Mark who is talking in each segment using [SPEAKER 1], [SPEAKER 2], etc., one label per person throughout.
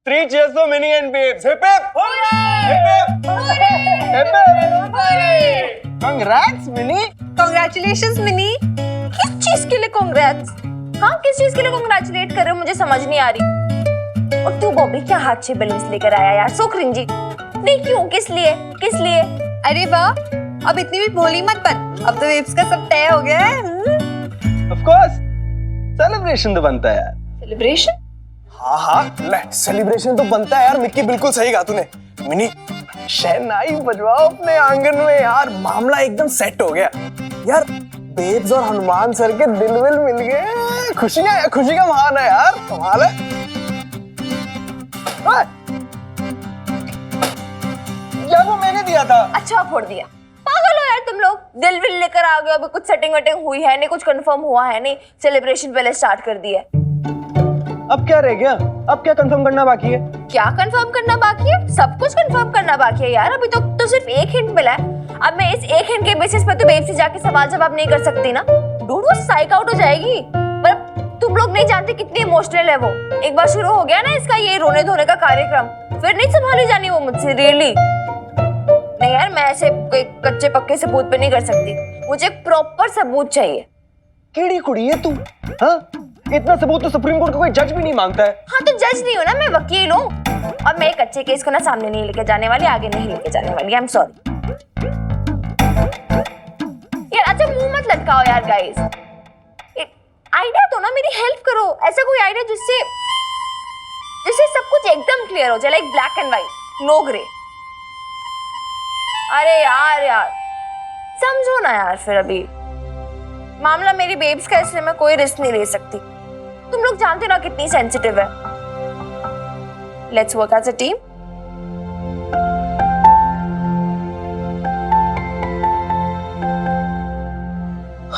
[SPEAKER 1] 3 cheers for Minnie and Babes. Hip hip! Hip hip! Hip hip! Congrats, Minnie!
[SPEAKER 2] Congratulations, Minnie. किस चीज के लिए congrats? हाँ, किस चीज के लिए congratulate कर रहे हो मुझे समझ नहीं आ रही। और तू बॉबी क्या हाथ से बलून्स लेकर आया यार, सो क्रिंजी। नहीं क्यों, किस लिए, किस लिए? अरे वाह, अब इतनी भी भोली मत बन, अब तो वेब्स का सब तय हो गया है।
[SPEAKER 1] Of course, celebration तो बनता है यार।
[SPEAKER 2] Celebration?
[SPEAKER 3] हाँ ले सेलिब्रेशन तो बनता है यार। मिक्की बिल्कुल सही कहा तूने। मिनी शहनाई बजवाओ अपने आंगन में यार, मामला एकदम सेट हो गया यार। बेब्स और हनुमान सर के दिल विल मिल गए, खुशी का माहौल है यार, कमाल है।
[SPEAKER 1] यार वो मैंने दिया था।
[SPEAKER 2] अच्छा फोड़ दिया, पागल हो यार तुम लोग। दिल विल लेकर आ गए, अभी कुछ सेटिंग वेटिंग हुई है नहीं, कुछ कंफर्म हुआ है नहीं, सेलिब्रेशन पहले स्टार्ट कर दिया है।
[SPEAKER 1] अब क्या रह गया? अब क्या कंफर्म करना बाकी है?
[SPEAKER 2] क्या कंफर्म करना बाकी है? सब कुछ कंफर्म करना बाकी है यार। अभी तो सिर्फ एक हिंट मिला है। अब मैं इस एक हिंट के बेसिस पर तो बेब से जाके सवाल जवाब नहीं कर सकती ना। डूड वो साइक आउट हो जाएगी। मतलब तुम लोग नहीं जानते कितनी इमोशनल है वो। एक बार शुरू हो गया ना इसका ये रोने धोने का कार्यक्रम, फिर नहीं संभाली जानी वो मुझसे। रियली नहीं यार, मैं ऐसे कोई कच्चे पक्के सबूत पे नहीं कर सकती। मुझे प्रॉपर सबूत चाहिए।
[SPEAKER 1] केड़ी कुड़ी है तू? हाँ? इतना सबूत तो सुप्रीम कोर्ट का कोई जज भी नहीं मांगता है।
[SPEAKER 2] हाँ तो जज नहीं हो ना, मैं वकील हूँ। और मैं एक अच्छे केस को ना सामने नहीं लेके जाने वाली, आगे नहीं लेके जाने वाली। आई एम सॉरी यार। अच्छा मुंह मत लटकाओ यार गाइस। आइडिया तो ना मेरी हेल्प करो। ऐसा कोई आइडिया जिससे सब कुछ एकदम क्लियर हो जाए, like black and white, no grey. अरे यार समझो ना यार। फिर अभी मामला मेरी बेब्स का, इसलिए मैं कोई रिस्क नहीं ले सकती। तुम लोग जानते ना कितनी सेंसिटिव है। Let's work as a team.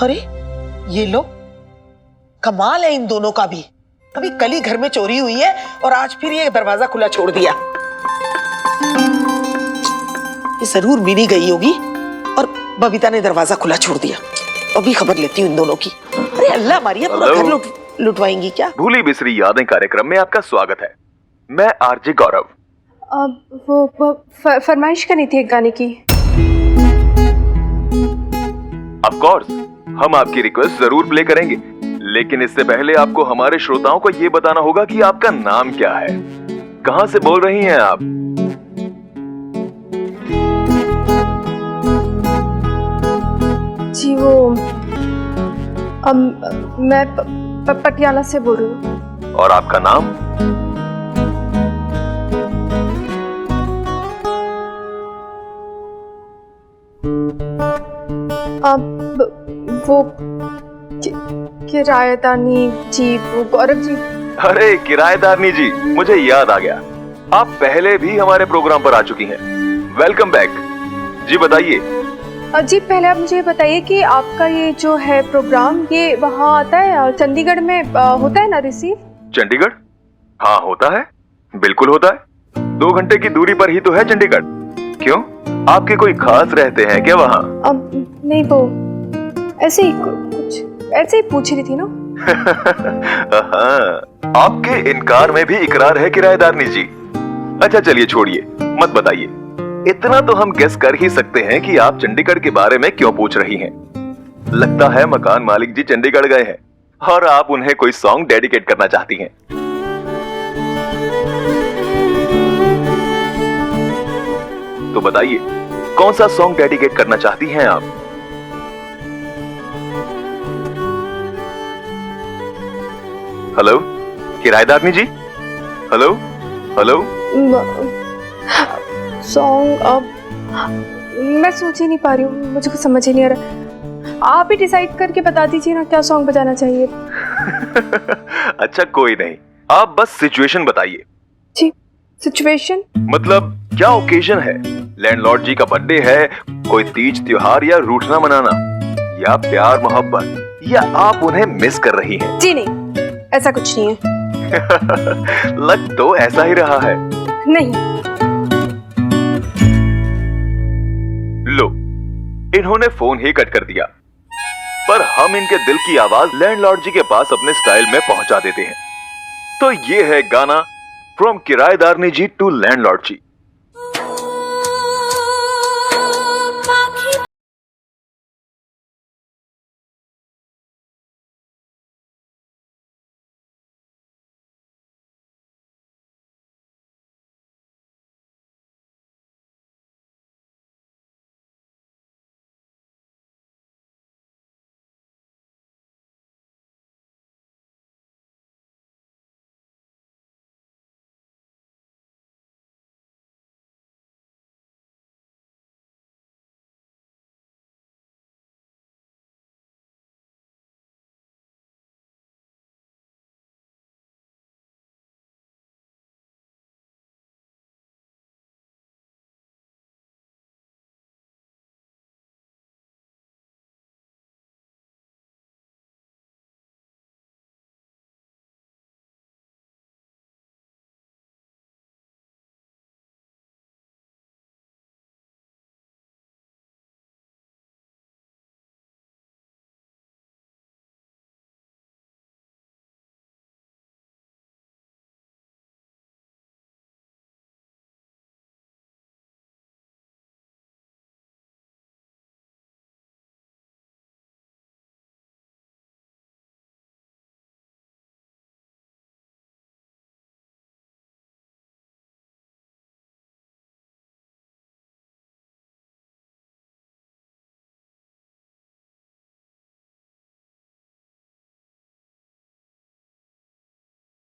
[SPEAKER 4] अरे ये लो, कमाल है इन दोनों का भी। अभी कल ही घर में चोरी हुई है और आज फिर ये दरवाजा खुला छोड़ दिया। ये जरूर मिनी गई होगी और बबीता ने दरवाजा खुला छोड़ दिया। अभी खबर लेती हूँ इन दोनों की। अरे अल्लाह मारिया, पूरा घर लुटवाएंगी क्या?
[SPEAKER 5] भूली बिसरी यादें कार्यक्रम में आपका स्वागत है। मैं आरजे गौरव।
[SPEAKER 6] वो फरमाइश करनी थी एक गाने की।
[SPEAKER 5] ऑफ कोर्स, हम आपकी रिक्वेस्ट जरूर प्ले करेंगे, लेकिन इससे पहले आपको हमारे श्रोताओं को ये बताना होगा कि आपका नाम क्या है, कहां से बोल रही हैं आप?
[SPEAKER 6] जी वो मैं पटियाला से बोल रही हूँ।
[SPEAKER 5] और आपका नाम?
[SPEAKER 6] वो किराएदारनी जी, वो गौरव जी।
[SPEAKER 5] अरे किराएदारनी जी, मुझे याद आ गया, आप पहले भी हमारे प्रोग्राम पर आ चुकी हैं। Welcome back. जी बताइए।
[SPEAKER 6] जी पहले आप मुझे बताइए कि आपका ये जो है प्रोग्राम, ये वहाँ आता है चंडीगढ़ में होता है ना रिसीव?
[SPEAKER 5] चंडीगढ़? हाँ होता है, बिल्कुल होता है। 2 घंटे की दूरी पर ही तो है चंडीगढ़। क्यों, आपके कोई खास रहते हैं क्या वहाँ?
[SPEAKER 6] नहीं, वो ऐसे ही पूछ रही थी ना।
[SPEAKER 5] आपके इनकार में भी इकरार है किराएदारनी जी। अच्छा चलिए छोड़िए, मत बताइए। इतना तो हम गेस कर ही सकते हैं कि आप चंडीगढ़ के बारे में क्यों पूछ रही हैं। लगता है मकान मालिक जी चंडीगढ़ गए हैं और आप उन्हें कोई सॉन्ग डेडिकेट करना चाहती हैं। तो बताइए, कौन सा सॉन्ग डेडिकेट करना चाहती हैं आप? हेलो किराएदारनी जी, हेलो हेलो।
[SPEAKER 6] सॉन्ग अब मैं सोच ही नहीं पा रही हूँ, मुझे कुछ समझ ही नहीं आ रहा। आप ही डिसाइड करके बता दीजिए ना क्या सॉन्ग बजाना चाहिए।
[SPEAKER 5] अच्छा कोई नहीं, आप बस सिचुएशन बताइए।
[SPEAKER 6] जी सिचुएशन
[SPEAKER 5] मतलब क्या ओकेजन है? लैंडलॉर्ड जी का बर्थडे है, कोई तीज त्योहार या रूठना मनाना, या प्यार मोहब्बत, या आप उन्हें मिस कर रही हैं?
[SPEAKER 6] जी नहीं, ऐसा कुछ नहीं है।
[SPEAKER 5] लग तो ऐसा ही रहा है।
[SPEAKER 6] नहीं।
[SPEAKER 5] लो, इन्होंने फोन ही कट कर दिया, पर हम इनके दिल की आवाज लैंडलॉर्ड जी के पास अपने स्टाइल में पहुंचा देते हैं। तो ये है गाना फ्रॉम किराएदारनी जी टू लैंडलॉर्ड जी।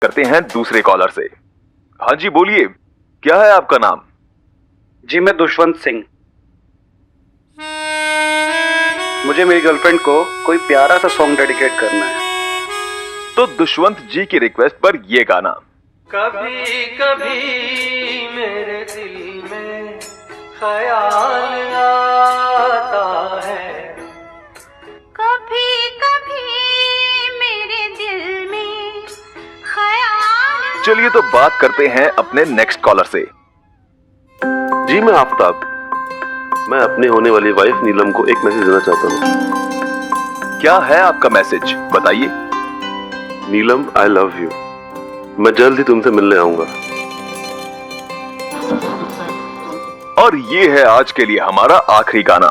[SPEAKER 5] करते हैं दूसरे कॉलर से। हाँ जी बोलिए, क्या है आपका नाम?
[SPEAKER 7] जी मैं दुष्वंत सिंह। मुझे मेरी गर्लफ्रेंड को कोई प्यारा सा सॉन्ग डेडिकेट करना है।
[SPEAKER 5] तो दुष्वंत जी की रिक्वेस्ट पर ये गाना।
[SPEAKER 8] कभी कभी मेरे दिल में ख्याल आता है,
[SPEAKER 2] कभी कभी मेरे दिल में ख्याल।
[SPEAKER 5] चलिए तो बात करते हैं अपने नेक्स्ट कॉलर से।
[SPEAKER 9] जी मैं आफ्ताब, मैं अपने होने वाली वाइफ नीलम को एक मैसेज देना चाहता हूँ।
[SPEAKER 5] क्या है आपका मैसेज, बताइए।
[SPEAKER 9] नीलम आई लव यू, मैं जल्द ही तुमसे मिलने आऊंगा।
[SPEAKER 5] और ये है आज के लिए हमारा आखिरी गाना,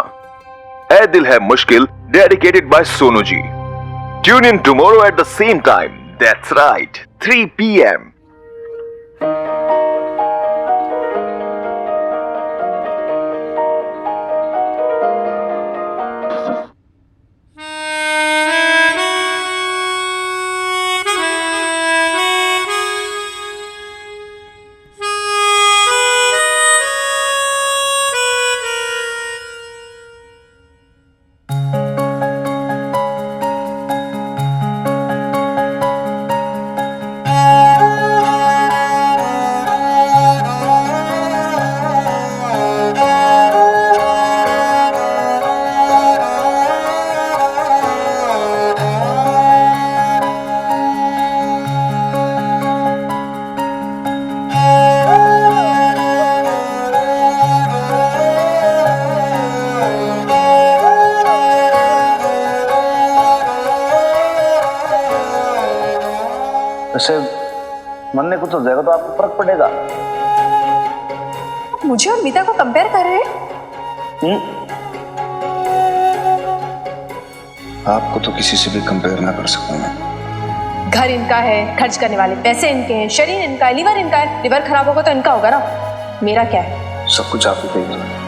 [SPEAKER 5] ऐ Dil Hai Mushkil, dedicated by Sonu ji. Tune in tomorrow at the same time, that's right, 3 PM।
[SPEAKER 7] वैसे मरने कुछ हो जाएगा तो आपको फर्क पड़ेगा।
[SPEAKER 6] मुझे और मीता को कंपेयर कर रहे हैं?
[SPEAKER 10] आपको तो किसी से भी कंपेयर ना कर सकूं मैं।
[SPEAKER 6] घर इनका है, खर्च करने वाले पैसे इनके हैं, शरीर इनका है, लीवर इनका है। लीवर खराब होगा तो इनका होगा ना, मेरा क्या है?
[SPEAKER 10] सब कुछ आप ही देख लो।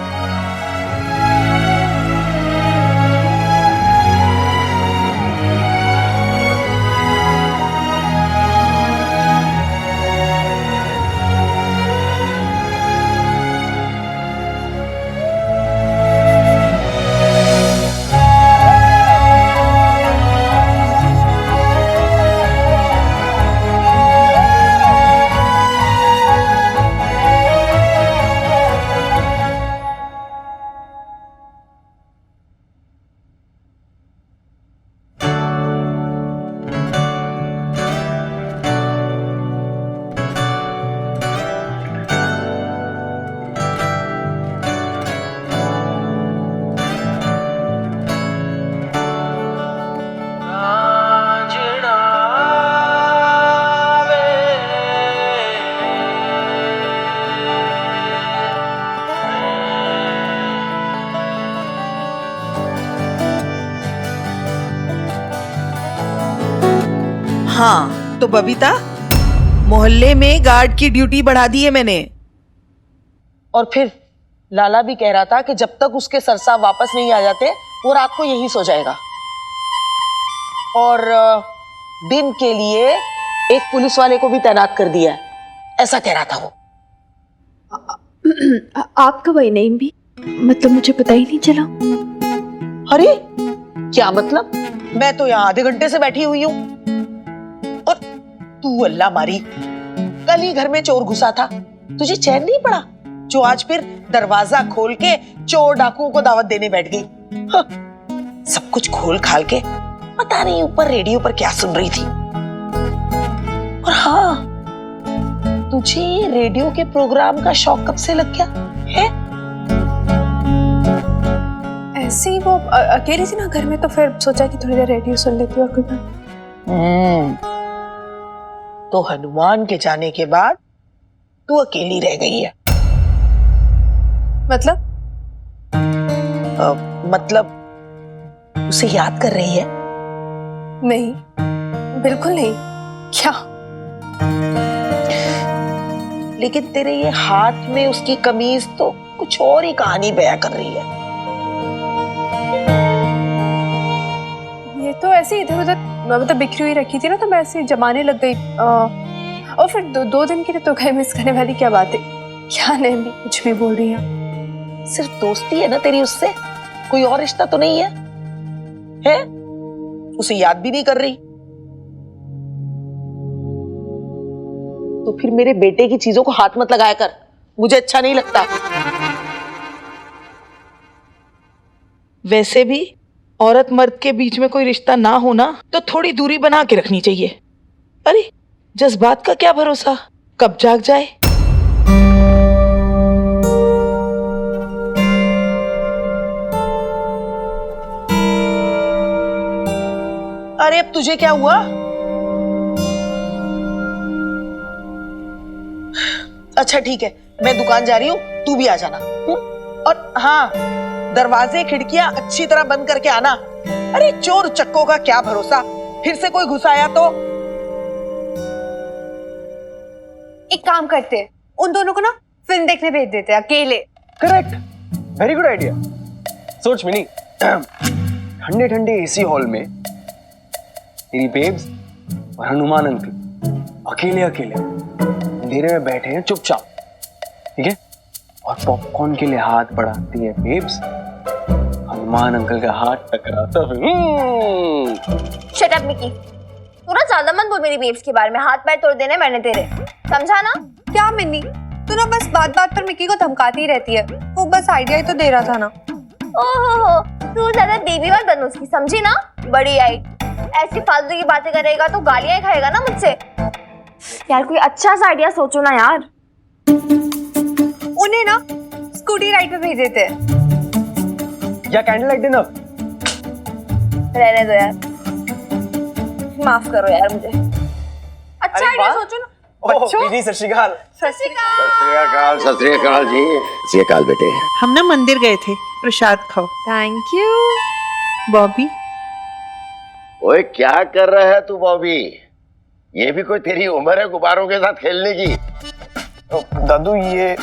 [SPEAKER 4] हाँ तो बबीता, मोहल्ले में गार्ड की ड्यूटी बढ़ा दी है मैंने। और फिर लाला भी कह रहा था कि जब तक उसके सरसा वापस नहीं आ जाते वो रात को यहीं सो जाएगा। और दिन के लिए एक पुलिस वाले को भी तैनात कर दिया है, ऐसा कह रहा था वो।
[SPEAKER 6] आपका वही नेम भी, मतलब मुझे पता ही नहीं चला।
[SPEAKER 4] अरे क्या मतलब, मैं तो यहाँ आधे घंटे से बैठी हुई हूँ। और तू अल्लाह मारी, कल ही घर में चोर घुसा था, तुझे चैन नहीं पड़ा जो आज फिर दरवाजा खोल के चोर डाकुओं को दावत देने बैठ गई। हाँ, सब कुछ खोल खाल के पता नहीं ऊपर रेडियो पर क्या सुन रही थी। और हाँ, तुझे रेडियो के प्रोग्राम का शौक कब से लग गया है?
[SPEAKER 6] ऐसे ही वो अकेली थी ना घर में, तो फिर सोचा कि थोड़ी देर रेडियो सुन लेती हूँ। और कोई बात।
[SPEAKER 4] तो हनुमान के जाने के बाद तू अकेली रह गई है। मतलब उसे याद कर रही है?
[SPEAKER 6] नहीं, बिल्कुल नहीं। क्या?
[SPEAKER 4] लेकिन तेरे ये हाथ में उसकी कमीज तो कुछ और ही कहानी बयां कर रही है।
[SPEAKER 6] ये तो ऐसे इधर उधर मतलब बिखरी हुई रखी थी ना, तो मैं ऐसे जमाने लग गई। और फिर दो दिन के लिए तो घर मिस करने वाली क्या बात है। क्या नहीं, कुछ भी बोल रही है।
[SPEAKER 4] सिर्फ दोस्ती है ना तेरी उससे, कोई और रिश्ता तो नहीं है? है? उसे याद भी नहीं कर रही। तो फिर मेरे बेटे की चीजों को हाथ मत लगाया कर, मुझे अच्छा नहीं लगता। वैसे भी औरत मर्द के बीच में कोई रिश्ता ना होना तो थोड़ी दूरी बना के रखनी चाहिए। अरे जज्बात का क्या भरोसा, कब जाग जाए। अरे अब तुझे क्या हुआ? अच्छा ठीक है, मैं दुकान जा रही हूँ, तू भी आ जाना। और हाँ, दरवाजे खिड़कियां अच्छी तरह बंद करके आना। अरे चोर चक्कों का क्या भरोसा, फिर से कोई घुस आया तो।
[SPEAKER 6] एक काम करते हैं, उन दोनों को ना फिल्म देखने भेज देते हैं अकेले।
[SPEAKER 3] Correct, very good idea. सोच मिनी, ठंडे ठंडे एसी हॉल में तेरी बेब्स और हनुमान अंकल अकेले अकेले अंधेरे में बैठे हैं चुपचाप, ठीक है? और पॉपकॉर्न के लिए हाथ बढ़ाती है बेब्स, हनुमान अंकल का हाथ टकराता है।
[SPEAKER 2] शट अप मिकी, तू ना ज्यादा मत बोल मेरी बेब्स के बारे में। हाथ पैर तोड़ देने मैंने तेरे, समझा ना?
[SPEAKER 6] क्या मिन्नी, तू ना बस बात बात पर मिक्की को धमकाती ही रहती है। वो बस आइडिया ही तो दे रहा था ना।
[SPEAKER 2] ओहो, तू ज्यादा बीवी मत बन उसकी, समझी ना? बड़ी आई, ऐसी फालतू की बातें करेगा तो गालियां ही खाएगा ना मुझसे। यार कोई अच्छा सा आइडिया सोचो ना यार।
[SPEAKER 6] उन्हें ना स्कूटी राइड पे भेज देते हैं।
[SPEAKER 3] या कैंडल लाइट डिनर।
[SPEAKER 2] रहने दो यार, माफ करो यार मुझे। अच्छा आइडिया सोचो ना।
[SPEAKER 3] बच्चों, सत श्री अकाल।
[SPEAKER 2] सत श्री अकाल।
[SPEAKER 9] सत श्री अकाल जी। सत श्री अकाल बेटे।
[SPEAKER 4] हम ना मंदिर गए थे, प्रसाद खाओ।
[SPEAKER 6] Thank you Bobby.
[SPEAKER 9] ओए क्या कर रहा है तू बॉबी? ये भी कोई तेरी उम्र है गुब्बारों के साथ खेलने की?
[SPEAKER 3] दादू ये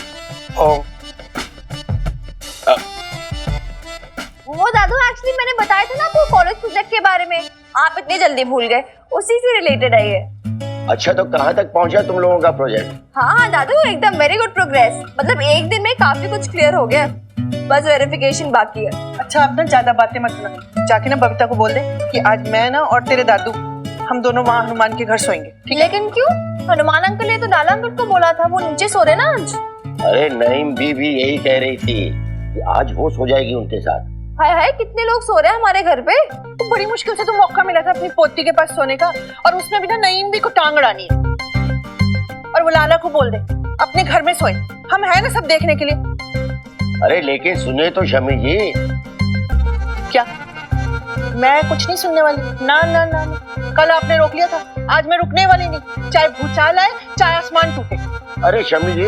[SPEAKER 2] वो दादू एक्चुअली मैंने बताया था ना आपको कॉलेज प्रोजेक्ट के बारे में, आप इतनी जल्दी भूल गए। उसी से रिलेटेड है ये।
[SPEAKER 9] अच्छा तो कहाँ तक पहुंचा तुम लोगों का प्रोजेक्ट?
[SPEAKER 2] हाँ दादू, एकदम वेरी गुड प्रोग्रेस। मतलब एक दिन में काफी कुछ क्लियर हो गया, बस वेरिफिकेशन बाकी है।
[SPEAKER 4] अच्छा अब ना ज्यादा बातें मत करना, जाके ना बबीता को बोल दे कि आज मैं ना और तेरे दादू हम दोनों वहाँ हनुमान के घर सोएंगे।
[SPEAKER 2] लेकिन क्यों? हनुमान अंकल ने तो लाला अंकल को बोला था, वो नीचे सो रहे ना आज।
[SPEAKER 9] अरे नईम भी यही कह रही थी कि आज वो सो जाएगी उनके साथ।
[SPEAKER 2] हाय हाय, कितने लोग सो रहे हैं हमारे घर पे।
[SPEAKER 4] तो बड़ी मुश्किल से तो मौका मिला था अपनी पोती के पास सोने का, और उसमें भी ना नईम भी को टांग अड़ानी है। और वो लाला को बोल दे अपने घर में सोए, हम है ना सब देखने के लिए।
[SPEAKER 9] अरे लेकिन सुने तो शमी जी।
[SPEAKER 4] क्या? मैं कुछ नहीं सुनने वाली। ना ना ना, ना। कल आपने रोक लिया था, आज मैं रुकने वाली नहीं, चाहे भूचाल आए चाहे आसमान टूटे।
[SPEAKER 9] अरे शमी जी,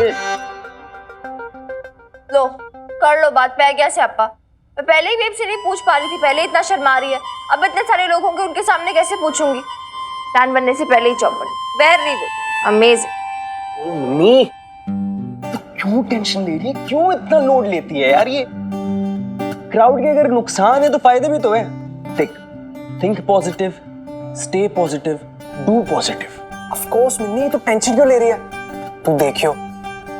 [SPEAKER 2] लो कर लो बात पे आ गया स्यापा। मैं पहले ही वेब से नहीं पूछ पा रही थी, पहले इतना शर्मा रही है, अब इतने सारे लोग होंगे उनके सामने कैसे पूछूंगी? प्लान बनने से पहले ही चौपट, वेरी गुड, अमेजिंग।
[SPEAKER 3] ओ मिनी, तू क्यों टेंशन ले रही है, क्यों इतना लोड लेती है यार? ये क्राउड के अगर नुकसान है तो फायदे भी तो है। देख, think positive, stay positive, do positive. Of course mini, तो टेंशन क्यों ले रही है? तू देखियो,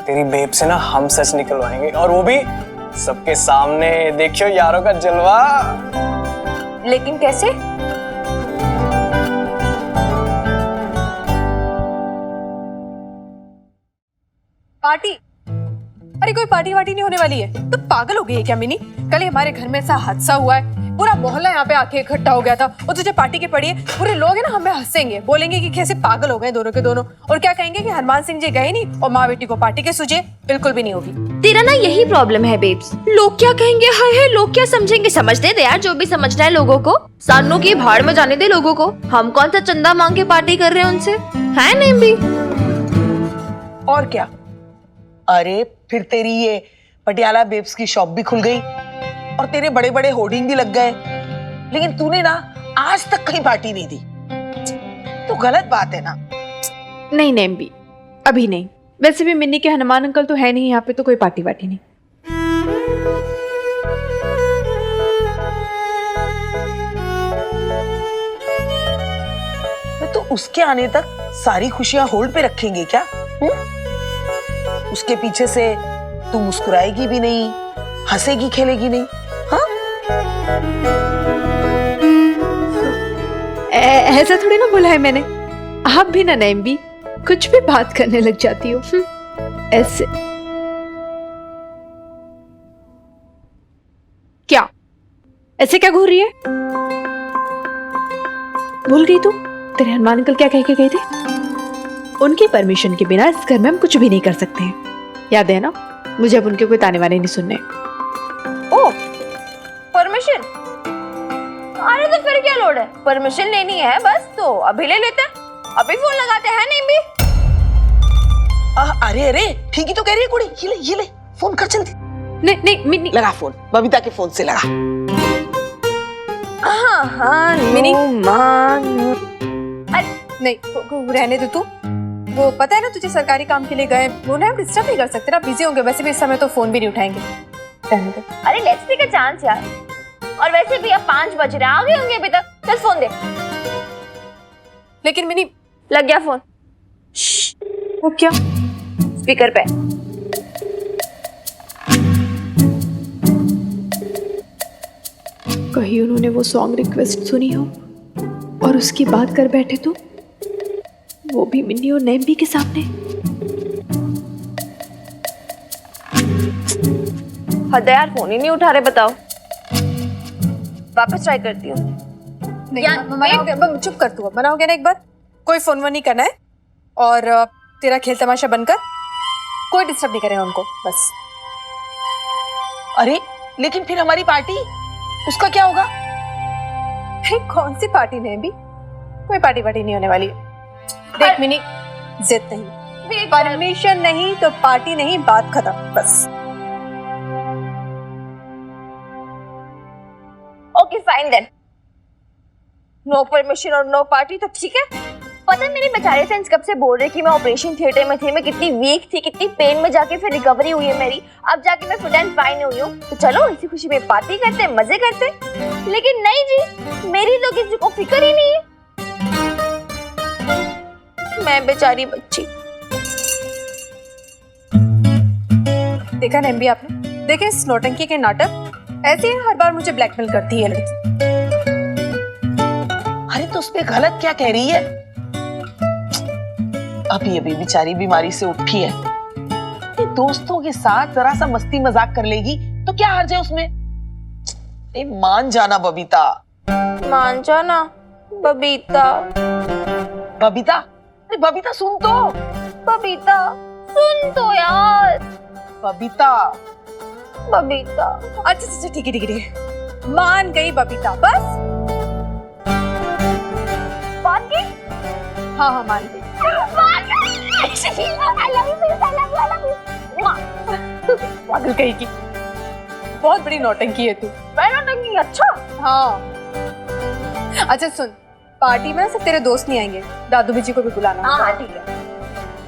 [SPEAKER 3] तेरी बेब से ना हम सच निकलवाएंगे, और वो भी सबके सामने। देखियो यारों का जलवा।
[SPEAKER 2] लेकिन कैसे?
[SPEAKER 6] पार्टी? अरे कोई पार्टी वार्टी नहीं होने वाली है। तो पागल हो गई है क्या मिनी? कल ही हमारे घर में ऐसा हादसा हुआ है, पूरा मोहल्ला यहाँ पे आके इकट्ठा हो गया था, और तुझे पार्टी के पड़ी है। पूरे लोग हैं ना हमें हंसेंगे, बोलेंगे कि कैसे पागल हो गए दोनों के दोनों, और क्या कहेंगे कि हनुमान सिंह जी गए नहीं और माँ बेटी को पार्टी के सूझे। बिल्कुल भी नहीं होगी।
[SPEAKER 2] तेरा ना यही प्रॉब्लम है बेब्स, लोग क्या कहेंगे, हाय हाय लोग क्या समझेंगे। समझते दे यार जो भी समझना है लोगों को, सानू की भाड़ में जाने दे लोगों को। हम कौन सा चंदा मांग के पार्टी कर रहे हैं उनसे, है नहीं भी?
[SPEAKER 4] और क्या? अरे फिर तेरी ये पटियाला बेब्स की शॉप भी खुल गई और तेरे बड़े बड़े होर्डिंग भी लग गए, लेकिन तूने ना आज तक कहीं पार्टी नहीं दी। तो गलत बात है ना।
[SPEAKER 6] नहीं नहीं भी, अभी नहीं। वैसे भी मिन्नी के हनुमान अंकल तो है नहीं यहाँ पे, तो कोई पार्टी वार्टी नहीं।
[SPEAKER 4] तो उसके आने तक सारी खुशियां होल्ड पे रखेंगे क्या? उसके पीछे से तू मुस्कुराएगी भी नहीं, हंसेगी खेलेगी नहीं। हाँ,
[SPEAKER 6] ऐसा थोड़ी ना बोला है मैंने। आप भी ना नैम भी कुछ भी बात करने लग जाती हो ऐसे। क्या ऐसे क्या घूर रही है? भूल गई तू? तेरे हनुमान अंकल क्या कह के गए थे? उनकी परमिशन के बिना इस घर में हम कुछ भी नहीं कर सकते हैं, याद है ना? मुझे अब उनके कोई ताने वाने नहीं सुनने।
[SPEAKER 2] ओ परमिशन? अरे तो फिर क्या लोड है, परमिशन लेनी है बस तो अभी ले लेते हैं, अभी फोन लगाते हैं। नहीं भी
[SPEAKER 4] अरे अरे ठीक ही तो कह रही है कुड़ी। ये ले फोन कर जल्दी।
[SPEAKER 6] नहीं नहीं मिनी,
[SPEAKER 4] लगा फोन, बबीता के फोन से लगा।
[SPEAKER 2] हाँ
[SPEAKER 6] मिनी
[SPEAKER 2] अरे
[SPEAKER 6] नहीं, रहने दो तू। वो पता है ना तुझे सरकारी काम के लिए गए, वो ना डिस्टर्ब नहीं कर सकते ना, बिजी होंगे। वैसे भी इस समय तो फोन भी नहीं उठाएंगे।
[SPEAKER 2] अरे लेट्स टेक अ चांस यार। और वैसे भी अब 5 बज रहे, आ गए होंगे अभी तक। चल फोन दे।
[SPEAKER 6] लेकिन मिनी
[SPEAKER 2] लग गया फोन।
[SPEAKER 6] वो क्या?
[SPEAKER 2] स्पीकर पे।
[SPEAKER 6] कहीं उन्होंने वो सॉन्ग रिक्वेस्ट सुनी हो और उसकी बात कर बैठे तो, वो भी मिन्नी और नैम्बी के सामने।
[SPEAKER 2] हद है यार, फोन ही नहीं उठा रहे, बताओ। वापस ट्राई करती हूँ।
[SPEAKER 6] चुप कर तू, अब मना हो गया ना एक बार। कोई फोन वोन नहीं करना है, और तेरा खेल तमाशा बनकर कोई डिस्टर्ब नहीं करेगा उनको, बस।
[SPEAKER 4] अरे लेकिन फिर हमारी पार्टी, उसका क्या होगा?
[SPEAKER 6] अरे कौन सी पार्टी नहीं भी, कोई पार्टी वार्टी नहीं होने वाली है। देख मिनी, जिद नहीं, परमिशन नहीं तो पार्टी नहीं, बात खत्म, बस।
[SPEAKER 2] Okay fine then, no permission और नो पार्टी तो ठीक है। पता है मेरे बेचारे फ्रेंड्स कब से बोल रहे कि मैं ऑपरेशन थिएटर में थी, मैं कितनी वीक थी, कितनी पेन में जाके फिर रिकवरी हुई है मेरी, अब जाके मैं फिट एंड फाइन हुई हूँ। तो चलो इसी खुशी में पार्टी करते, मजे करते। लेकिन नहीं जी, मेरी तो किसी को फिक्र ही नहीं है। मैं बेचारी बच्ची।
[SPEAKER 6] देखा नैम्बी आपने, देखे इस नौटंकी के नाटक, ऐसे ही हर बार मुझे ब्लैकमेल करती है लड़की।
[SPEAKER 4] अरे तो उसपे गलत क्या कह रही है? अभी अभी बेचारी बीमारी से उठी है, ये दोस्तों के साथ जरा सा मस्ती मजाक कर लेगी तो क्या हर्ज है उसमें? मान जाना बबीता।
[SPEAKER 2] मान जाना बबीता।
[SPEAKER 4] बबीता, अरे बबीता सुन तो।
[SPEAKER 2] बबीता सुन तो यार।
[SPEAKER 4] बबीता
[SPEAKER 2] बबीता।
[SPEAKER 6] अच्छा ठीक है, मान गई बबीता, बस।
[SPEAKER 2] मान गई?
[SPEAKER 6] हाँ मान गई। पागल कहीं की, बहुत बड़ी नौटंकी है तू।
[SPEAKER 2] मैं नौटंकी? अच्छा
[SPEAKER 6] हाँ। अच्छा सुन, पार्टी में सिर्फ तेरे दोस्त नहीं आएंगे, दादू बीजी को भी बुलाना।
[SPEAKER 2] हाँ हाँ ठीक है।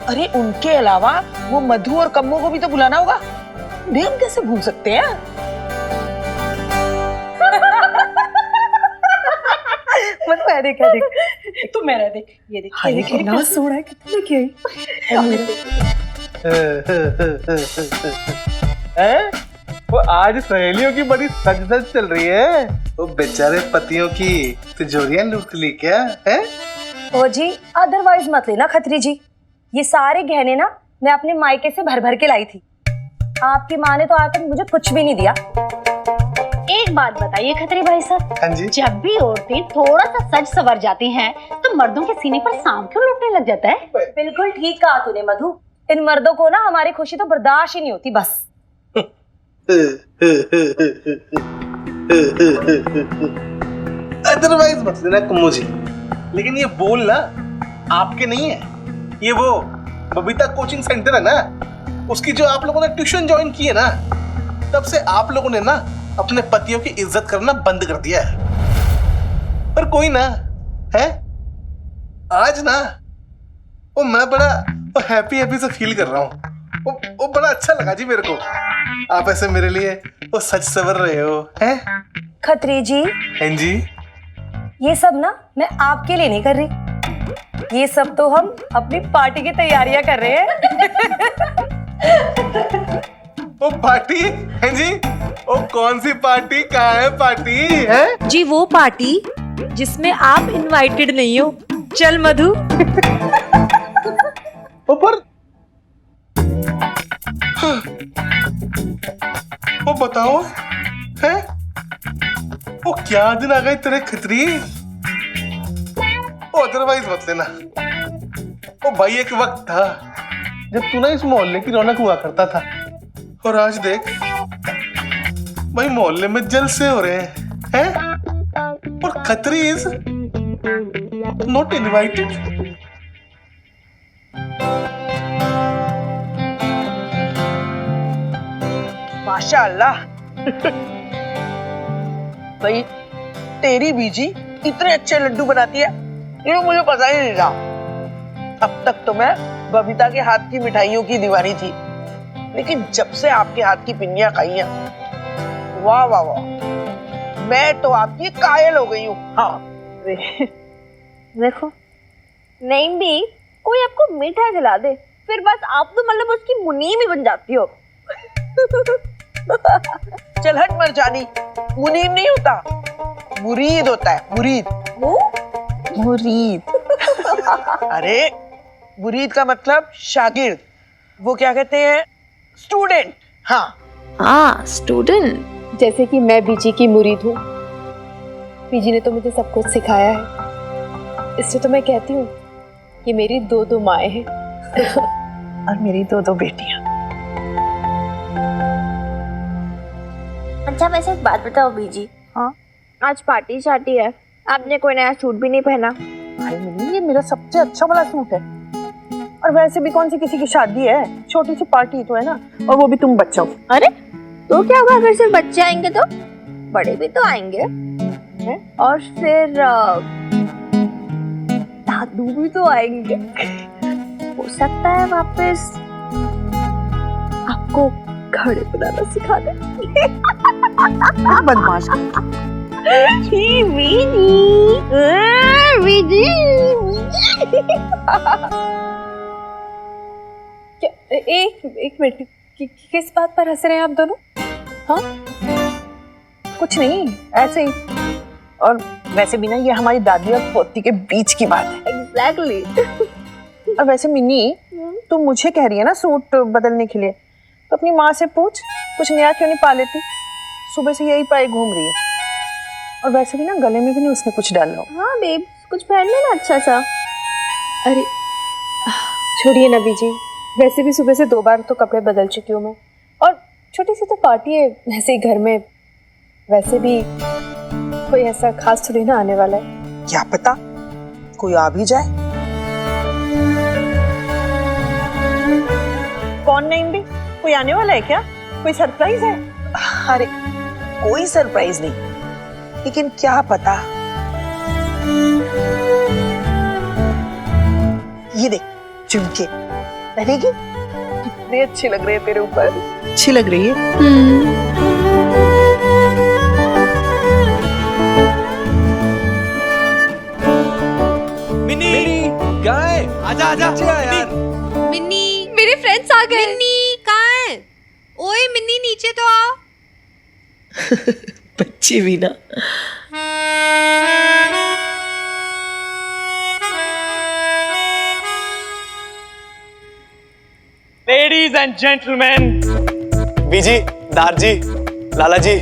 [SPEAKER 4] अरे उनके अलावा वो मधु और कम्मो को भी तो बुलाना होगा। उन्हें हम कैसे भूल सकते हैं?
[SPEAKER 6] मतलब है देख तू मेरा देख, ये देख, ये देख कितना सोना है, कितने की
[SPEAKER 1] हैं? वो आज सहेलियों की बड़ी सज चल रही है। वो बेचारे पतियों की तिजोरियां लूट ली क्या है?
[SPEAKER 2] ओ जी अदरवाइज मत लेना खत्री जी, ये सारे गहने ना मैं अपने मायके से भर भर के लाई थी। आपकी माँ ने तो आज तक मुझे कुछ भी नहीं दिया।
[SPEAKER 11] एक बात बताइए खत्री भाई साहब,
[SPEAKER 1] हाँ जी।
[SPEAKER 11] जब भी औरतें थोड़ा सा सज सवर जाती हैं तो मर्दों के सीने पर सांप क्यों लौटने लग जाता है?
[SPEAKER 2] बिल्कुल ठीक कहा तूने मधु, इन मर्दों को ना हमारी खुशी तो बर्दाश्त ही नहीं होती बस।
[SPEAKER 1] अदरवाइज मत लेना कम्मो जी, लेकिन ये बोल ना आपके नहीं है, ये वो बबीता कोचिंग सेंटर है ना, उसकी जो आप लोगों ने ट्यूशन ज्वाइन की है ना, तब से आप लोगों ने ना अपने पतियों की इज्जत करना बंद कर दिया है। पर कोई ना है, आज ना वो मैं बड़ा हैप्पी से फील कर रहा हूँ। वो बड़ा अच्छा लगा जी मेरे को, आप ऐसे मेरे लिए वो सच सवर रहे हो हैं?
[SPEAKER 2] खत्री जी
[SPEAKER 1] हैं जी,
[SPEAKER 2] ये सब ना मैं आपके लिए नहीं कर रही, ये सब तो हम अपनी पार्टी की तैयारियां कर रहे हैं।
[SPEAKER 1] वो पार्टी है जी, वो कौन सी पार्टी, कहाँ है पार्टी है
[SPEAKER 6] जी? वो पार्टी जिसमें आप इनवाइटेड नहीं हो। चल मधु।
[SPEAKER 1] ऊपर वो बताओ है, वो क्या दिन आ गए तेरे खतरी? वो अदरवाइज मत लेना। वो भाई एक वक्त था जब तू ना इस मोहल्ले की रौनक हुआ करता था, और आज देख भाई मोहल्ले में जलसे हो रहे हैं, और खतरी इज नॉट इनवाइटेड।
[SPEAKER 4] माशाअल्लाह। भाई तेरी बीजी इतने अच्छे लड्डू बनाती है, ये मुझे पता ही नहीं था। अब तक तो मैं बबीता के हाथ की मिठाइयों की दीवानी थी, लेकिन जब से आपके हाथ की पिन्नियां खाई हैं, वाह वाह वाह, मैं तो आपकी कायल हो गई हूँ। हाँ
[SPEAKER 2] देखो नहीं भी कोई आपको मीठा खिला दे, फिर बस आप तो मतलब उसकी मुनीम ही बन जाती हो।
[SPEAKER 4] चल हट मर जानी, मुनीम नहीं होता, मुरीद होता है, मुरीद। मुरीद। अरे मुरीद का मतलब शागिर्द, वो क्या कहते हैं, स्टूडेंट। हाँ
[SPEAKER 6] स्टूडेंट। जैसे कि मैं बीजी की मुरीद हूँ, बीजी ने तो मुझे सब कुछ सिखाया है, इसलिए तो मैं कहती हूँ कि मेरी दो माएँ हैं
[SPEAKER 4] और मेरी दो बेटियां।
[SPEAKER 2] अच्छा वैसे एक बात बताओ बीजी, हाँ आज पार्टी शार्टी है, आपने कोई नया सूट भी नहीं पहना।
[SPEAKER 4] अरे मिनी, ये मेरा सबसे अच्छा वाला सूट है, और वैसे भी कौन सी किसी की शादी है, छोटी सी पार्टी तो है ना, और वो भी तुम बच्चों।
[SPEAKER 2] अरे तो क्या होगा अगर सिर्फ बच्चे आएंगे, तो बड़े भी तो आएंगे हैं? और फिर दादू भी तो आएंगे, हो सकता है वापस आपको घड़े बनाना सिखा दे।
[SPEAKER 4] बदमाश।
[SPEAKER 6] एक मिनट, किस बात पर हंस रहे हैं आप दोनों? हाँ
[SPEAKER 4] कुछ नहीं, ऐसे ही। और वैसे भी ना ये हमारी दादी और पोती के बीच की बात है।
[SPEAKER 2] एग्जैक्टली।
[SPEAKER 4] और वैसे मिनी, तुम मुझे कह रही है ना सूट बदलने के लिए, तो अपनी माँ से पूछ कुछ नया क्यों नहीं पा लेती, सुबह से यही पाए घूम रही है। और वैसे भी ना गले में भी नहीं उसने कुछ डाला हो।
[SPEAKER 2] हाँ बेब, कुछ पहन लेना अच्छा सा।
[SPEAKER 6] अरे छोड़िए ना बीजी, वैसे भी सुबह से 2 बार तो कपड़े बदल चुकी हूँ मैं, और छोटी सी तो पार्टी है वैसे ही घर में, वैसे भी कोई ऐसा खास थोड़ी ना आने वाला है।
[SPEAKER 4] क्या पता कोई आ भी जाए। कौन नहीं भी, कोई आने वाला है क्या, कोई सरप्राइज है? अरे कोई सरप्राइज नहीं, लेकिन क्या पता ये देख झुमके पहनेगी, कितने अच्छे लग रहे हैं तेरे ऊपर। अच्छी लग रही है।
[SPEAKER 3] आजा आजा यार।
[SPEAKER 6] मिन्नी, मेरे फ्रेंड्स आ गए। मिन्नी कहाँ है? ओए मिन्नी नीचे तो आओ।
[SPEAKER 4] बच्ची भी ना।
[SPEAKER 3] लेडीज एंड जेंटलमैन, बीजी, दारजी, लाला जी,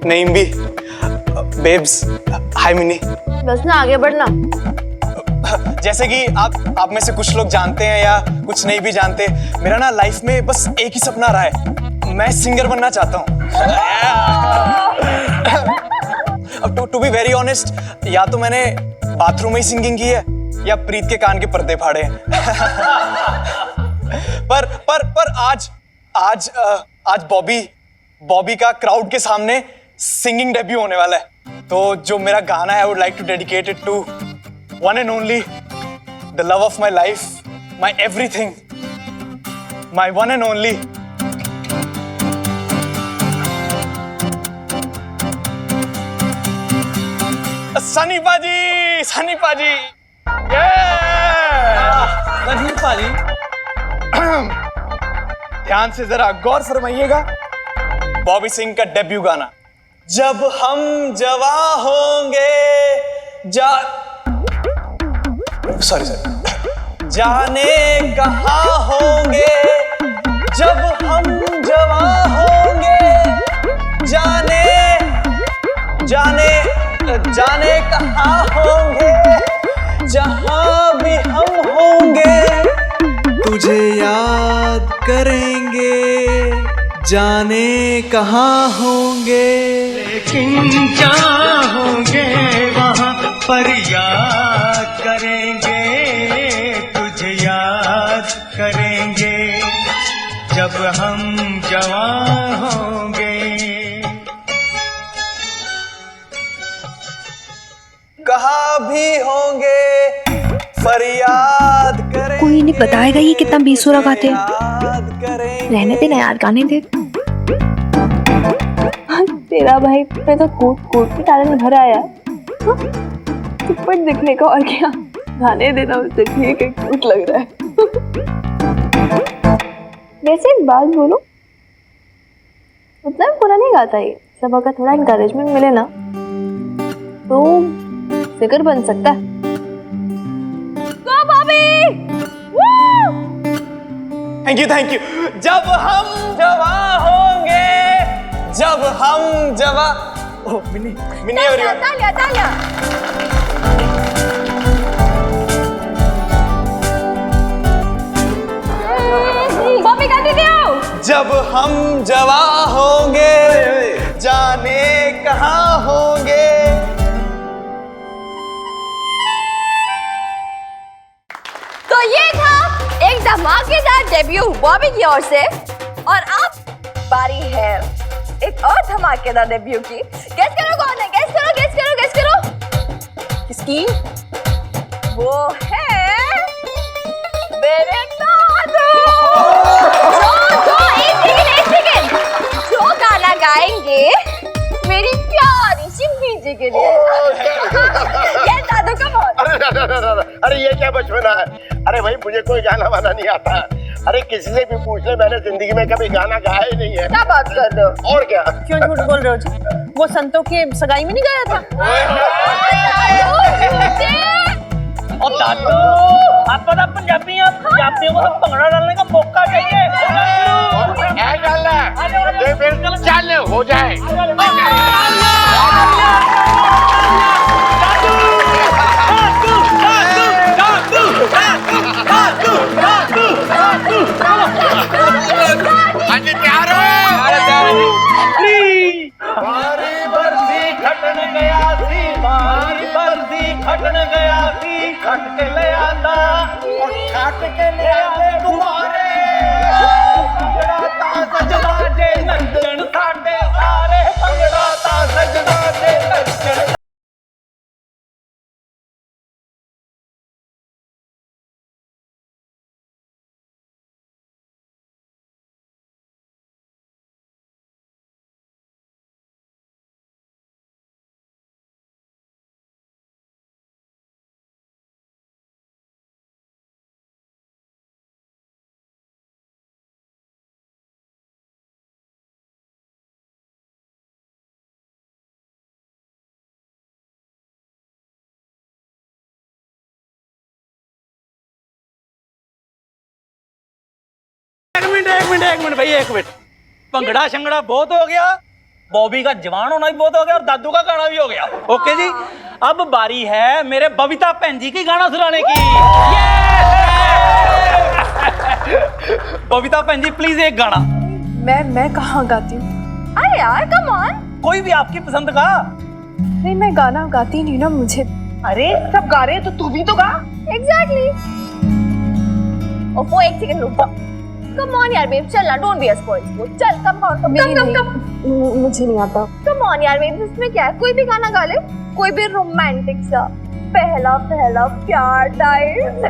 [SPEAKER 3] नईम भी, बेब्स, हाय मिनी।
[SPEAKER 2] बस ना आगे बढ़ना।
[SPEAKER 3] जैसे कि आप में से कुछ लोग जानते हैं या कुछ नहीं भी जानते, मेरा ना लाइफ में बस एक ही सपना रहा है, मैं सिंगर बनना चाहता हूँ। अब टू बी वेरी ऑनेस्ट, या तो मैंने बाथरूम में ही सिंगिंग की है या प्रीत के कान के पर्दे फाड़े हैं। पर आज बॉबी का क्राउड के सामने सिंगिंग डेब्यू होने वाला है, तो जो मेरा गाना है I would like to dedicate it to one and only, the love of my life, my everything, my one and only. Sunny Paji, yeah! Sunny Paji, ध्यान से जरा गौर फरमाइएगा, बॉबी सिंह का डेब्यू गाना। जब हम जवां होंगे सॉरी जाने कहाँ होंगे, जब हम जवां होंगे, जाने कहाँ होंगे, जहाँ भी हम होंगे तुझे याद करेंगे, जाने कहाँ होंगे,
[SPEAKER 8] लेकिन जहाँ होंगे वहाँ पर याद करेंगे, तुझे याद करेंगे, जब हम जवान होंगे।
[SPEAKER 3] कहाँ भी होंगे फरियाद करेंगे।
[SPEAKER 6] कोई नहीं बताएगा ये कितना बेसुरा गाते हैं। रहने देना यार, गाने दे। तेरा भाई मैं तो कूट के टैलेंट भरा है यार, थप्पड़ दिखने का और क्या, गाने देना उससे ठीक है, क्यूट लग रहा है। वैसे एक बात बोलो, उतना बुरा नहीं गाता ये सब, अगर थोड़ा इंकरेजमेंट मिले ना तो फिगर बन सकता है।
[SPEAKER 3] Thank you. जब हम जवां होंगे, जब हम जवां, मिनी एवरीवन,
[SPEAKER 2] तालिया। बॉबी गाती जाओ।
[SPEAKER 3] जब हम जवां होंगे, जाने कहाँ होंगे।
[SPEAKER 2] तो ये था एक धमाकेदार डेब्यू बॉबी की ओर से, और अब बारी है एक और धमाकेदार डेब्यू की। गेस करो कौन है? गेस करो। किसकी? वो है मेरे दादू। जो एक सेकंड जो गाना गाएंगे मेरी प्यारी सी बीजी के लिए। ये दादू का बहुत।
[SPEAKER 12] अरे ये क्या बचपना है? अरे भाई मुझे कोई गाना वाना नहीं आता। अरे किसी से भी पूछ ले, मैंने जिंदगी में कभी गाना गाया ही नहीं है।
[SPEAKER 2] क्या बात कर रहे हो?
[SPEAKER 12] और क्या?
[SPEAKER 4] क्यों झूठ बोल रहे हो जी? वो संतों के सगाई में नहीं गया था?
[SPEAKER 8] और दादू, आप पता पंजाबियों को तो भंगड़ा डालने का मौका चाहिए।
[SPEAKER 12] क्या डालना है? फिर चल हो जाए।
[SPEAKER 8] खट के ले आंदा और छाट के ले आंदे गुब्बारे, भंगड़ा ता सजदा जे नंदन साडे सारे, भंगड़ा ता एक मिनट भाई, एक मिनट। भंगड़ा शंगड़ा बहुत हो गया, बॉबी का जवान होना भी बहुत हो गया और दादू का गाना भी हो गया। ओके जी, अब बारी है मेरे बबीता भैन जी की गाना सुनाने की। बबीता भैन जी प्लीज एक गाना।
[SPEAKER 6] मैं कहाँ गाती हूँ?
[SPEAKER 2] अरे यार कम ऑन।
[SPEAKER 8] कोई भी आपकी पसंद का।
[SPEAKER 6] नहीं, मैं गाना गाती नहीं ना, मुझे।
[SPEAKER 4] अरे सब गा रहे हैं तो तू भी तो गा।
[SPEAKER 2] एग्जैक्टली। ओफो एक सेकंड रुक जा। कम ऑन यार बेब, चल ना, डोंट बी अ स्पॉइल। चल कम
[SPEAKER 6] मुझे नहीं आता।
[SPEAKER 2] कम ऑन यार बेब, इसमें क्या है, कोई भी गाना गा ले, कोई भी रोमांटिक सा, पहला पहला प्यार टाइप।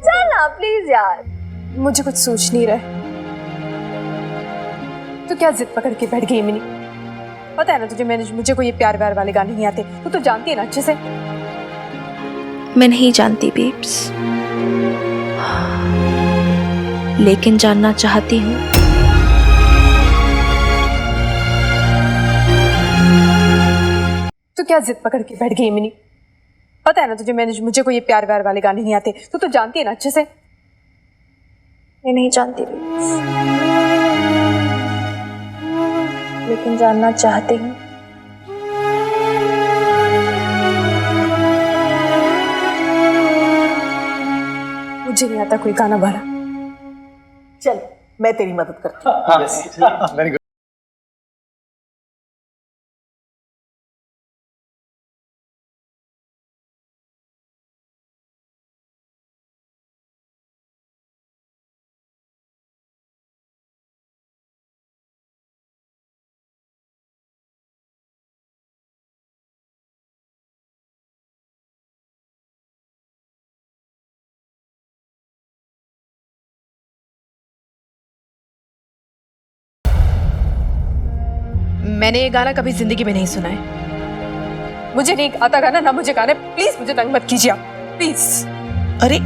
[SPEAKER 2] चल ना प्लीज यार।
[SPEAKER 6] मुझे कुछ सोच नहीं रहा। तो क्या जिद पकड़ के बैठ गई मिनी? पता है ना तुझे, मुझे कोई ये प्यार व्यार वाले गाने नहीं आते। तू तो जानती है ना अच्छे से।
[SPEAKER 13] मैं नहीं जानती बेब्स, लेकिन जानना चाहती हूँ।
[SPEAKER 6] तो क्या जिद पकड़ के बैठ गई मिनी? पता है ना तुझे, मुझे कोई ये प्यार व्यार वाले गाने नहीं आते। तू तो जानती है ना अच्छे से।
[SPEAKER 13] मैं नहीं जानती बेब्स, लेकिन जानना चाहती हूँ।
[SPEAKER 6] मुझे नहीं आता कोई गाना वाला।
[SPEAKER 4] चल मैं तेरी मदद करती हूँ।
[SPEAKER 1] Very good.
[SPEAKER 6] मैंने ये गाना कभी जिंदगी में नहीं सुना है। मुझे नहीं आता गाना, ना मुझे गाना। प्लीज मुझे तंग मत कीजिए आप, प्लीज।
[SPEAKER 4] अरे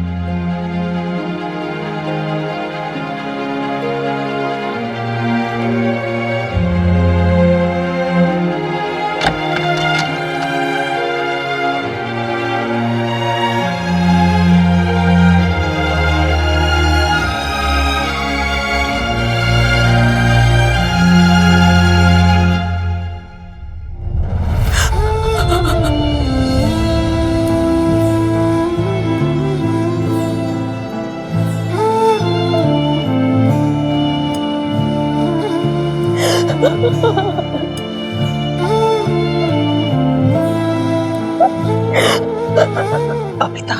[SPEAKER 4] बबीता,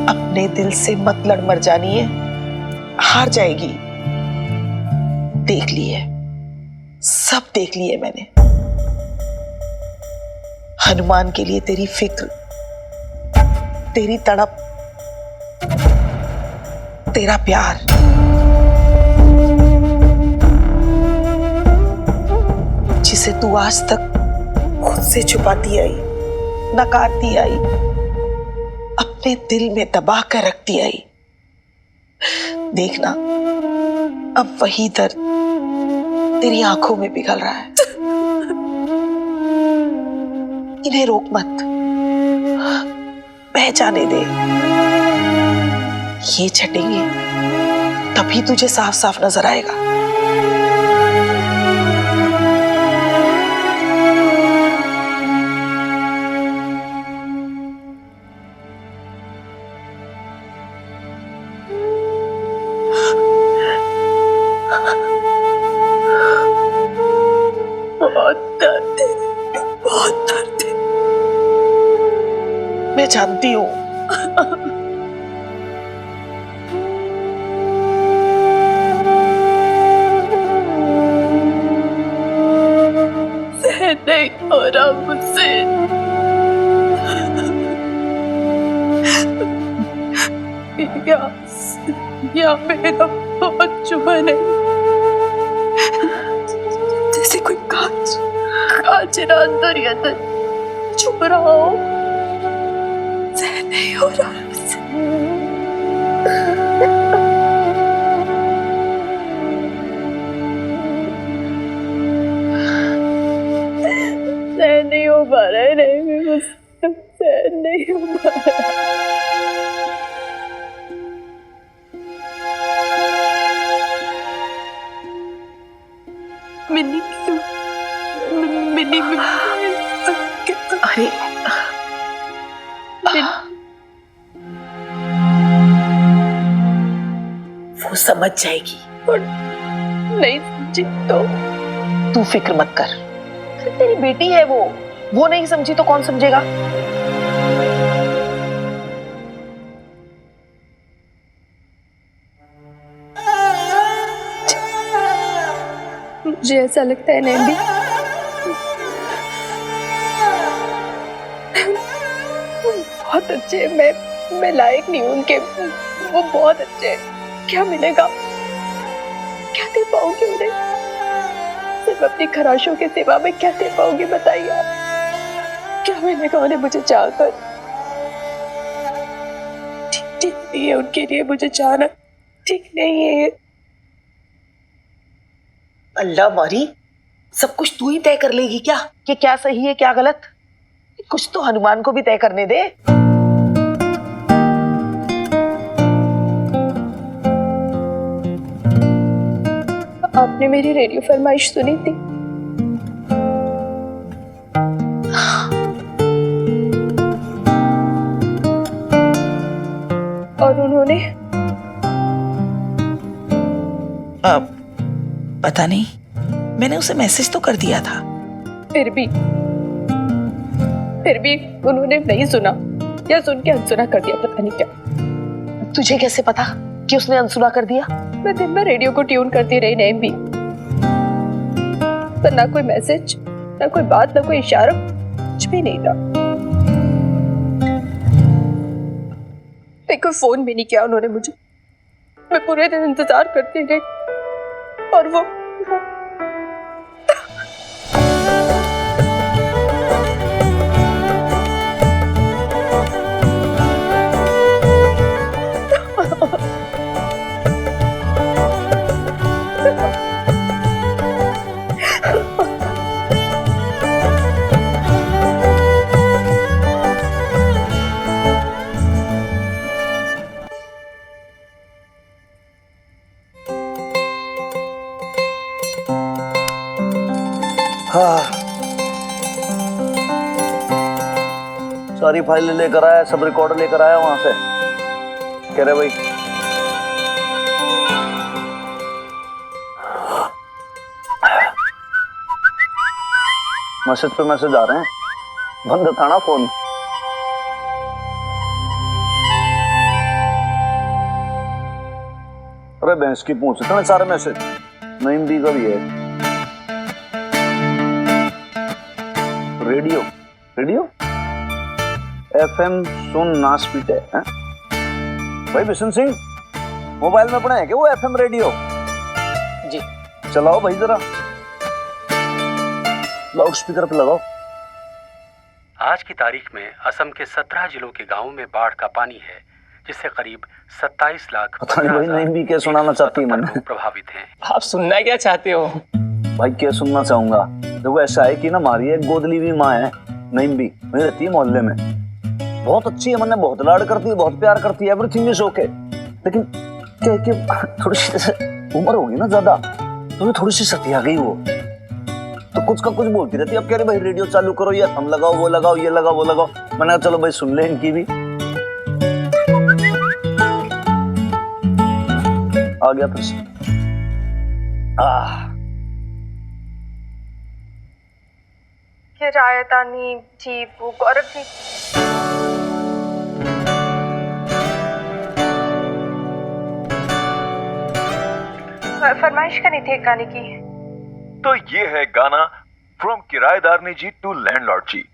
[SPEAKER 4] अपने दिल से मत लड़ मर जानी है, हार जाएगी। देख ली है, सब देख ली है मैंने। हनुमान के लिए तेरी फिक्र, तेरी तड़प, तेरा प्यार, जिसे तू आज तक खुद से छुपाती आई, नकारती आई, अपने दिल में दबा कर रखती आई। देखना, अब वही दर्द तेरी आंखों में पिघल रहा है। इन्हें रोक मत, बह जाने दे। ये छटेंगे तभी तुझे साफ साफ नजर आएगा। बहुत दर्द है, बहुत दर्द है। मैं जानती हूँ। नहीं हो रहा मुझसे। या मेरा बहुत जुबान है, जैसे कोई कांच अंदर ही अंदर छुप रहा हो। सहन नहीं हो रहा मुझसे। नहीं हो
[SPEAKER 6] सहन नहीं हो पा रहा। मिन्नी मिन्नी
[SPEAKER 4] अरे वो समझ जाएगी।
[SPEAKER 6] नहीं समझी तो
[SPEAKER 4] तू फिक्र मत कर, तेरी बेटी है वो नहीं समझी तो कौन समझेगा।
[SPEAKER 6] मुझे ऐसा लगता है नैन भी बहुत अच्छे हैं। मैं लायक नहीं हूं उनके। वो बहुत अच्छे हैं। क्या मिलेगा, क्या दे पाओगे उन्हें? सिर्फ अपनी खराशों के सिवा में क्या दे पाओगे बताइए आप? क्या मिलेगा उन्हें मुझे चाहकर? ठीक नहीं है उनके लिए मुझे चाहना, ठीक नहीं है ये।
[SPEAKER 4] अल्लाह मारी, सब कुछ तू ही तय कर लेगी क्या कि क्या सही है क्या गलत? कुछ तो हनुमान को भी तय करने दे।
[SPEAKER 6] आपने मेरी रेडियो फरमाइश सुनी थी? और उन्होंने
[SPEAKER 4] पता नहीं, मैंने उसे मैसेज तो कर दिया था।
[SPEAKER 6] फिर भी उन्होंने नहीं सुना या सुन के अनसुना कर दिया, पता नहीं क्या।
[SPEAKER 4] तुझे कैसे पता कि उसने अनसुना कर दिया?
[SPEAKER 6] मैं दिन भर रेडियो को ट्यून करती रही नैम भी, पर ना कोई मैसेज, ना कोई बात, ना कोई इशारा, कुछ भी नहीं था। कोई फोन भी नहीं किया उन्होंने मुझे। मैं पूरे दिन इंतजार करती रही और वो
[SPEAKER 14] सारी फाइलें लेकर आया, सब रिकॉर्ड लेकर आया वहां से। कह रहे भाई मैसेज पे मैसेज आ रहे हैं, बंद था ना फोन। अरे भैंस की पूछ, इतने सारे मैसेज। नईम दी का भी है। रेडियो FM सुन नास पीटे हैं? भाई बिशन सिंह, मोबाइल में पड़े हैं क्या वो FM रेडियो?
[SPEAKER 8] जी
[SPEAKER 14] चलाओ भाई जरा, लाउड स्पीकर पे लगाओ।
[SPEAKER 15] आज की तारीख में असम के 17 जिलों के गांवों में बाढ़ का पानी है, जिससे करीब 27 लाख
[SPEAKER 14] पता नहीं भाई नहीं भी क्या सुनाना चाहती है मन
[SPEAKER 15] प्रभावित हैं।
[SPEAKER 8] आप सुनना क्या चाहते हो?
[SPEAKER 14] भाई क्या सुनना चाहूंगा, देखो ऐसा है कि ना हमारी एक गोदली भी माँ है, नईम भी, वही रहती है मोहल्ले में। बहुत अच्छी है, मैंने बहुत लाड करती है, बहुत प्यार करती है, एवरीथिंग इज ओके। लेकिन क्या है कि थोड़ी सी जैसे उम्र होगी ना ज्यादा, तो थोड़ी सी सतिया गई वो, तो कुछ का कुछ बोलती रहती है। अब कह रही भाई रेडियो चालू करो, ये हम लगाओ, वो लगाओ, ये लगाओ, वो लगाओ। मैंने कहा चलो भाई सुन ले इनकी भी। आ गया फिर से।
[SPEAKER 6] ये रायतानी जी, वो गौरव जी, फरमाइश करनी थी एक गाने की।
[SPEAKER 5] तो ये है गाना फ्रॉम किराएदारनी जी टू लैंडलॉर्ड जी।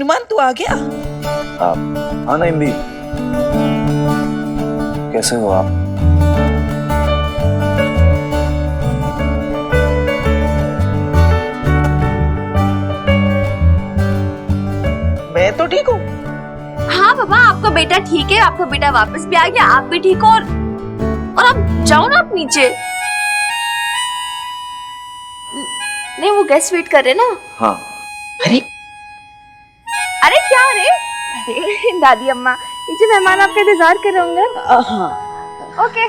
[SPEAKER 4] हनुमान तू आ गया?
[SPEAKER 14] आप हाँ नहीं भी कैसे हो आप?
[SPEAKER 4] मैं तो ठीक हूँ।
[SPEAKER 2] हाँ पापा, आपका बेटा ठीक है, आपका बेटा वापस भी आ गया, आप भी ठीक हो और आप जाओ ना, आप नीचे। नहीं, वो गेस्ट वेट कर रहे ना।
[SPEAKER 14] हाँ।
[SPEAKER 4] अरे
[SPEAKER 2] अरे क्या रे? अरे दादी अम्मा, नीचे मेहमान आपका इंतजार कर रहे होंगे।
[SPEAKER 4] हाँ
[SPEAKER 2] ओके।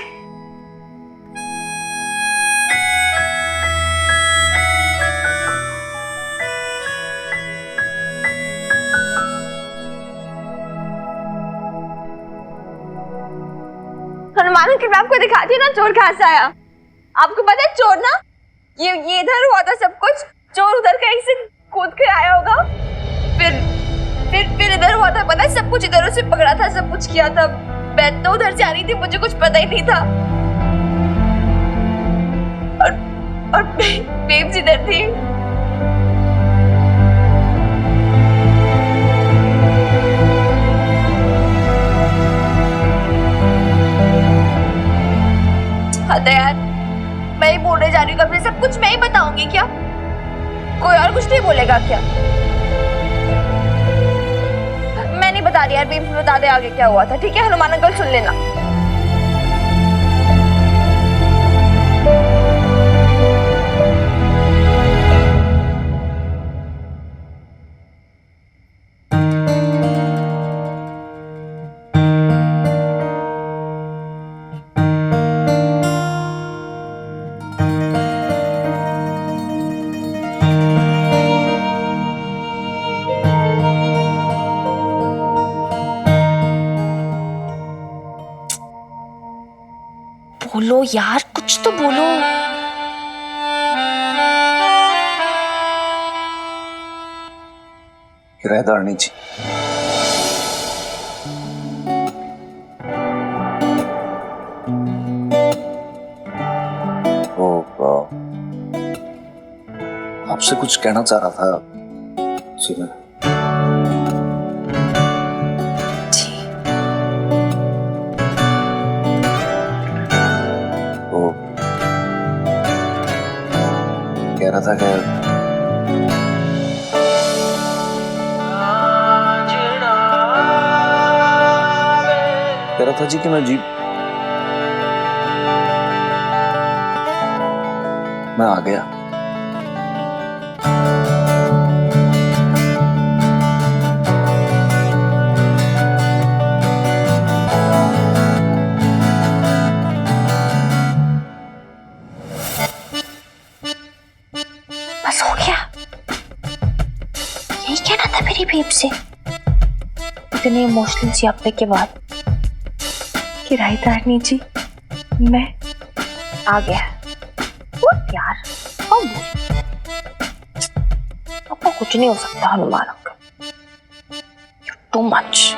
[SPEAKER 2] हनुमान अंकल, मैं आपको दिखाती हूँ ना चोर कहाँ से आया। आपको पता है चोर ना, ये इधर हुआ था सब कुछ, चोर उधर कहीं से कूद के आया होगा, फिर इधर हुआ था, पता है सब कुछ इधर से पकड़ा था, सब कुछ किया था। मैं तो उधर से आ रही थी, मुझे कुछ पता ही नहीं था। और बेब्स इधर थी। हाँ तो यार, मैं ही बोलने जा रही हूँ, कभी सब कुछ मैं ही बताऊंगी क्या? कोई और कुछ नहीं बोलेगा क्या? मैं नहीं बता रही यार, बेब्स बता दे आगे क्या हुआ था, ठीक है? हनुमान अंकल सुन लेना। बोलो यार, कुछ तो बोलो।
[SPEAKER 14] किराएदारनी जी, वो आपसे कुछ कहना चाह रहा था। सुनो। कह रहा था कि जी कि मैं आ गया।
[SPEAKER 2] बस हो गया, यही कहना था मेरी बेब से। इतने इमोशनल सियापे के बाद किराएदारनी जी, मैं आ गया। what यार, आपको कुछ नहीं हो सकता Hanuman uncle, you too much.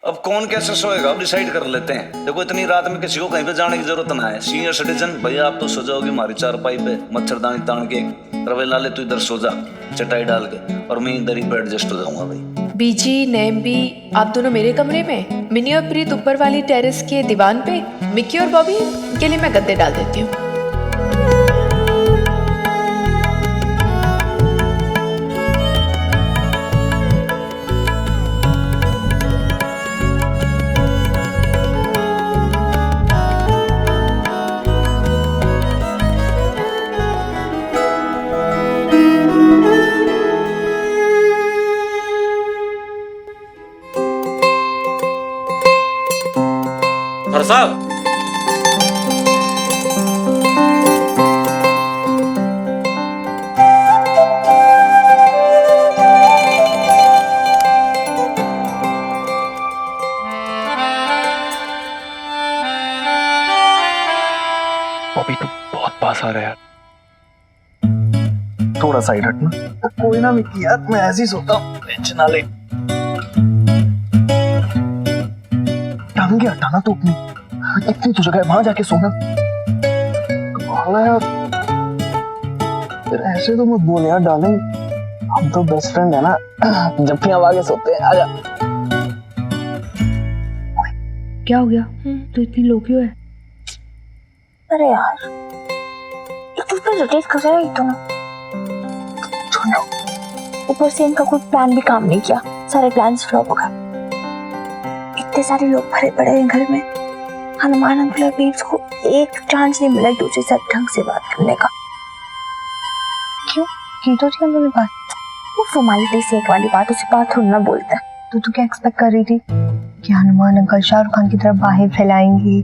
[SPEAKER 14] अब कौन कैसे सोएगा, अब डिसाइड कर लेते हैं। देखो इतनी रात में किसी को कहीं पे जाने की जरूरत ना है। सीनियर सिटीजन भैया, आप तो सो जाओगे हमारी चारपाई पे, मच्छरदानी तान के। रवे लाले तू इधर सो जा चटाई डाल के, और मैं इधर ही पे एडजस्ट हो जाऊंगा भाई।
[SPEAKER 6] बीजी नैम्बी, आप दोनों मेरे कमरे में, मिनी और प्रीत ऊपर वाली टेरेस के दीवान पे, मिक्की और बॉबी के लिए मैं गद्दे डाल देती हूँ।
[SPEAKER 8] साहब,
[SPEAKER 3] बॉबी तू बहुत पास आ रहा है यार, थोड़ा साइड हटना। कोई ना मिक्की यार, मैं ऐसे ही सोता हूँ, टेंशन ना ले। टांगे हटाना तो अपनी, इतनी तो जगह है, वहां जाके सोना। यार फिर ऐसे तो मत बोल यार डार्लिंग, हम तो बेस्ट फ्रेंड है ना, जब भी हम आगे सोते हैं। आजा।
[SPEAKER 13] क्या हो गया? तो इतनी लो क्यों है?
[SPEAKER 2] अरे यार तू तो रिलेट कर रहा है तो ना, सुनो ऊपर से इनका कोई प्लान भी काम नहीं किया, सारे प्लान्स फ्लॉप हो गए। इतने सारे लोग भरे पड़े हैं घर में, हनुमान अंकल और बेब्स को एक चांस नहीं मिला एक दूसरे से ढंग से बात करने का। क्यों की तो थी उन्होंने बात, वो फॉर्मेलिटी से एक वाली बात, उसे बात थोड़ी ना बोलता।
[SPEAKER 6] तू क्या एक्सपेक्ट कर रही थी कि हनुमान अंकल शाहरुख खान की तरफ बाहें फैलाएंगे,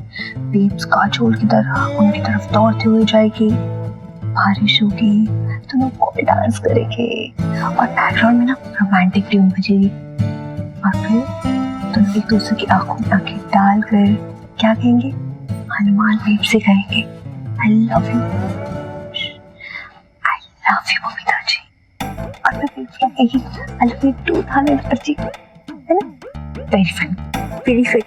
[SPEAKER 6] बेब्स काजोल की तरह उनकी तरफ दौड़ते हुए जाएगी, बारिश होगी, दोनों को डांस करेंगे और बैकग्राउंड में ना रोमांटिक ट्यून बजेगी और फिर दोनों एक दूसरे की आंखों में आंखें डालकर क्या कहेंगे? हनुमान बेब्स से कहेंगे I love you, I love you Babita ji, और फिर बेब्स क्या कहेगी? आई लव यू टू थाने जी, है ना? Very fun, very fit.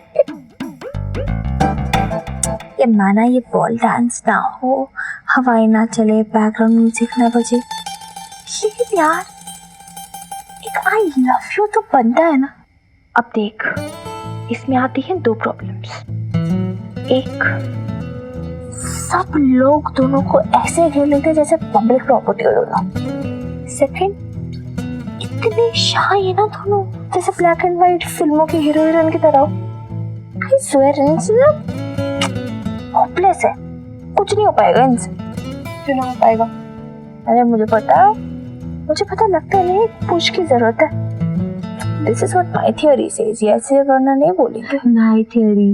[SPEAKER 2] ये माना ये बॉल डांस ना हो, हवाएं ना चले, बैकग्राउंड म्यूजिक ना बजे, लेकिन यार एक आई लव यू तो बनता है ना। अब देख इसमें आती हैं दो प्रॉब्लम्स। एक, सब लोग दोनों को ऐसे घेर लेते हैं जैसे पब्लिक प्रॉपर्टी हो दोनों। सेकंड, इतने शाय है ना दोनों, जैसे ब्लैक एंड व्हाइट फिल्मों के हीरो हीरोइन की तरह। आई स्वेयर इनसे ना होपलेस है, कुछ नहीं हो पाएगा इनसे।
[SPEAKER 6] क्यों नहीं हो पाएगा?
[SPEAKER 2] अरे मुझे पता लगता है नहीं, पुश की जरूरत है। This is what my theory says, ये ऐसे वरना नहीं बोलेंगे।
[SPEAKER 6] माय थियरी,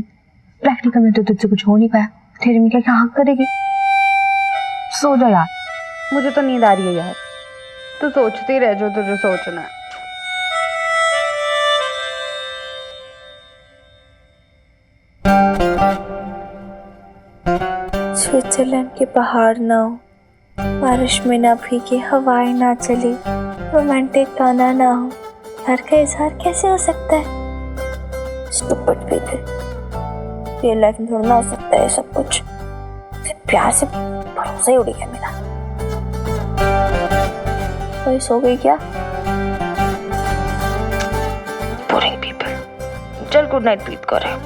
[SPEAKER 6] प्रैक्टिकल में तो तुझसे कुछ हो नहीं पाया, थियरी में क्या हक करेगी? सो जा यार,
[SPEAKER 11] मुझे तो नींद आ रही है यार, तू सोचती रह जो तुझे सोचना है।
[SPEAKER 13] स्विट्जरलैंड के पहाड़ ना हो, बारिश में ना भीगे, हवाएं ना चले, रोमांटिक गाना ना हो, प्यार का इजहार कैसे हो सकता है? स्टूपिड पीपल, रियल लाइफ में थोड़ा ना हो सकता है सब कुछ। सिर्फ प्यार से भरोसा ही उड़ गया मेरा। कोई सो गई क्या? बोरिंग पीपल, चल गुड नाइट ब्रीथ करे।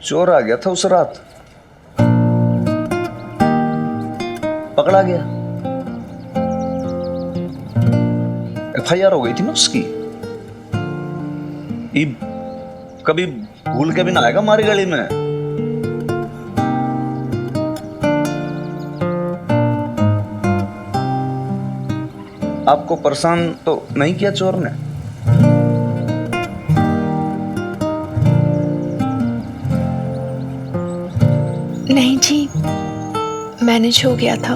[SPEAKER 14] चोर आ गया था उस रात, पकड़ा गया, FIR हो गई थी ना उसकी। कभी भूल के भी ना आएगा हमारी गली में। आपको परेशान तो नहीं किया चोर ने?
[SPEAKER 6] नहीं जी, मैनेज हो गया था।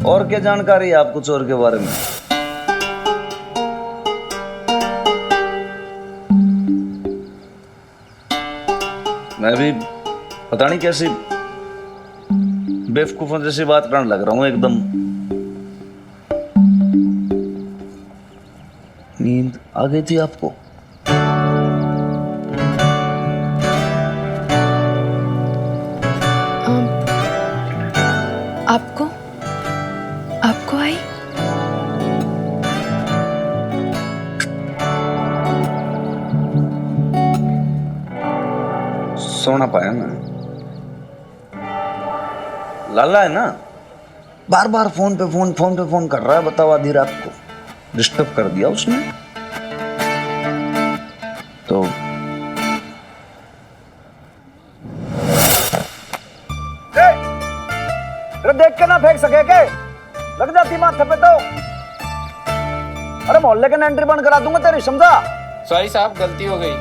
[SPEAKER 14] और क्या जानकारी है आपको चोर के बारे में? मैं भी पता नहीं कैसी बेवकूफों जैसी बात करने लग रहा हूँ एकदम। नींद आ गई थी आपको?
[SPEAKER 6] आपको आपको आई?
[SPEAKER 14] सोना पाया मैं। लाला है ना, बार बार फोन पे फोन कर रहा है। बताओ आधी रात को डिस्टर्ब कर दिया उसने तो। देख के ना फेंक सके के लग जाती माथे पे तो। अरे मोहल्ले के एंट्री बंद करा दूंगा तेरी, समझा?
[SPEAKER 16] सॉरी साहब, गलती हो गई।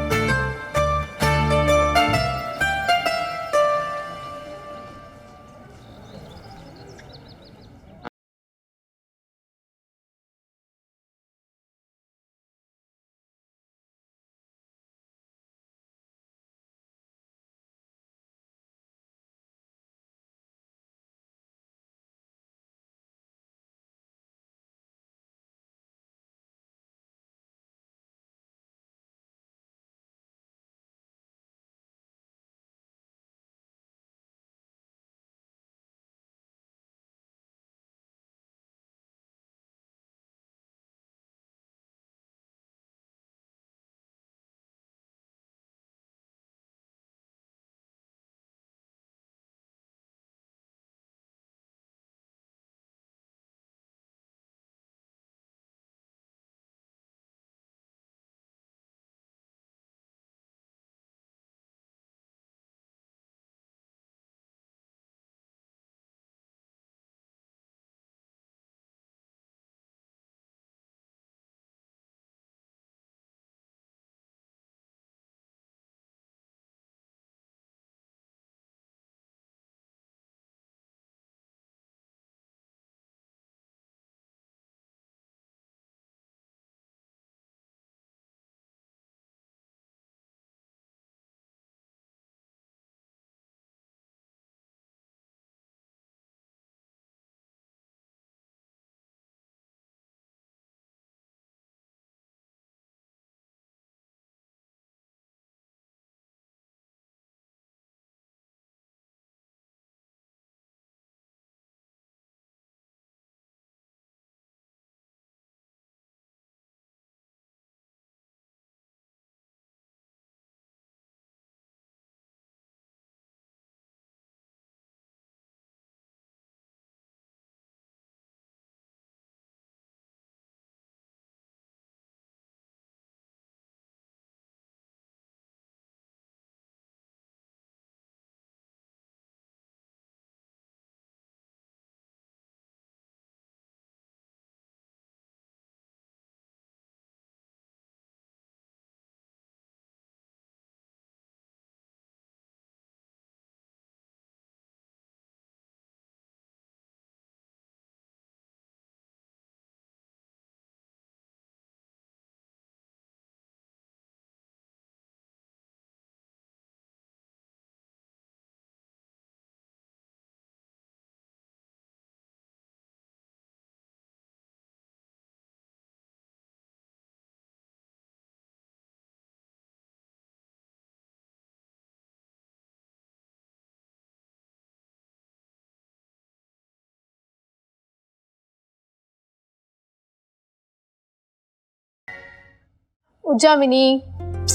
[SPEAKER 6] उठ जा मिनी,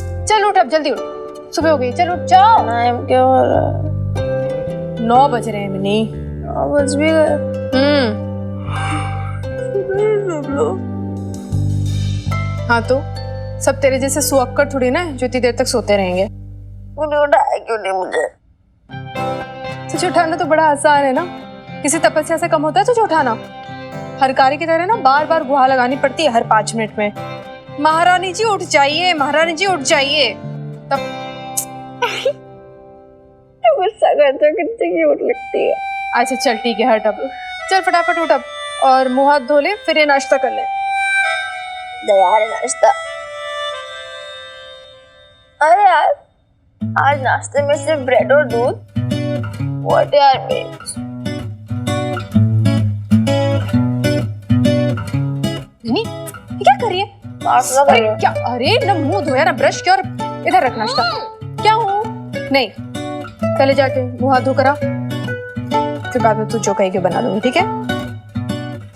[SPEAKER 6] चल उठ, अब जल्दी उठ, सुबह हो गई, चल उठ जाओ।
[SPEAKER 13] टाइम क्या हो रहा है?
[SPEAKER 6] 9 बज रहे हैं मिनी।
[SPEAKER 13] 9 बज भी गए।
[SPEAKER 6] हाँ तो सब तेरे जैसे सुअक्कर थोड़ी ना जो इतनी देर तक सोते रहेंगे।
[SPEAKER 13] उन्हें उठाया क्यों नहीं मुझे?
[SPEAKER 6] तुझे उठाना तो बड़ा आसान है ना, किसी तपस्या से कम होता है तुझे उठाना। हरकारी की तरह ना बार बार गुहा लगानी पड़ती है हर 5 मिनट में। महारानी जी उठ जाइए, महारानी जी उठ जाइए। तब
[SPEAKER 2] गुस्सा करते हो, कितनी क्यूट लगती है।
[SPEAKER 6] अच्छा चल ठीक है, हट अब, चल फटाफट उठ अब और मुंह हाथ धो ले, फिर ये नाश्ता कर ले।
[SPEAKER 2] यार नाश्ता, अरे यार आज नाश्ते में सिर्फ ब्रेड और दूध। व्हाट यार बेब्स।
[SPEAKER 6] नहीं ये क्या कर रही है?
[SPEAKER 2] नाश्ता कर रही हूँ।
[SPEAKER 6] क्या? अरे ना मुंह धोया ना ब्रश किया और इधर रख नाश्ता। क्या हूँ? नहीं, पहले जाके मुंह हाथ धो करा, फिर बाद में तू जो कहेगी बना दूंगी, ठीक है?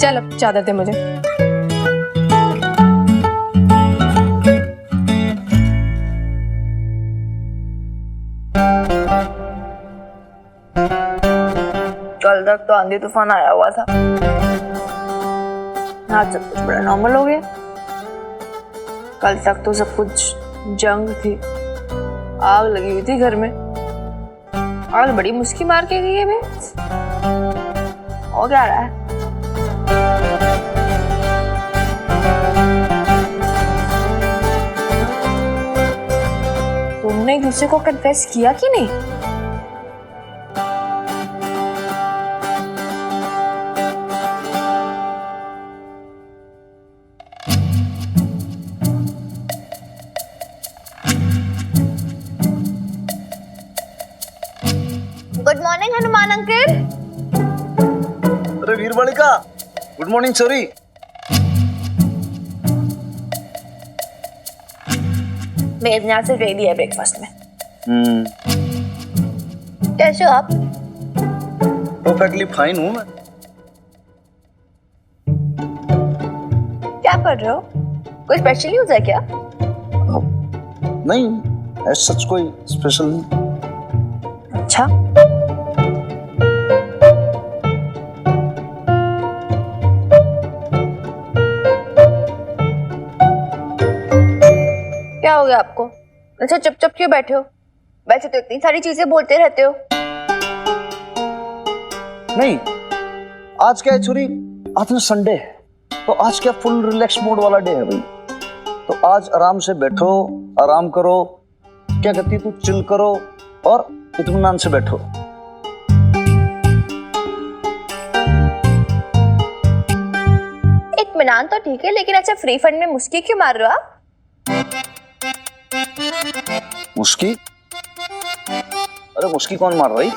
[SPEAKER 6] चल अब चादर दे मुझे।
[SPEAKER 2] कल तक तो आंधी तूफान आया हुआ था, आज सब कुछ बड़ा नॉर्मल हो गया। कल तक तो सब कुछ जंग थी, आग लगी हुई थी घर में। आज बड़ी मुस्की मार के गई है बे। हो क्या रहा है? तुमने एक दूसरे को कन्फेस किया कि नहीं? Good morning Hanuman uncle.
[SPEAKER 14] अरे वीरबालिका, गुड मॉर्निंग सॉरी।
[SPEAKER 2] मेरे यहाँ से रेडी है ब्रेकफास्ट में। कैसे हो आप?
[SPEAKER 14] परफेक्टली फाइन हूँ मैं।
[SPEAKER 2] क्या कर रहे हो? कोई स्पेशल न्यूज़ है क्या?
[SPEAKER 14] नहीं, ऐसा सच कोई स्पेशल नहीं।
[SPEAKER 2] अच्छा, क्या हो गया आपको? अच्छा चुप क्यों बैठे हो? वैसे तो इतनी सारी चीजें बोलते रहते हो।
[SPEAKER 14] नहीं, आज क्या है छोरी, आज ना संडे है, तो आज क्या फुल रिलैक्स मोड वाला डे है भाई। तो आज आराम से बैठो, आराम करो, क्या कहती तू, चिल करो और इत्मीनान से बैठो।
[SPEAKER 2] इत्मीनान तो ठीक है, लेकिन अच्छा फ्री फंड में मुस्की क्यों मार रहे हो आप?
[SPEAKER 14] मुस्की? अरे मुस्की कौन मार रही?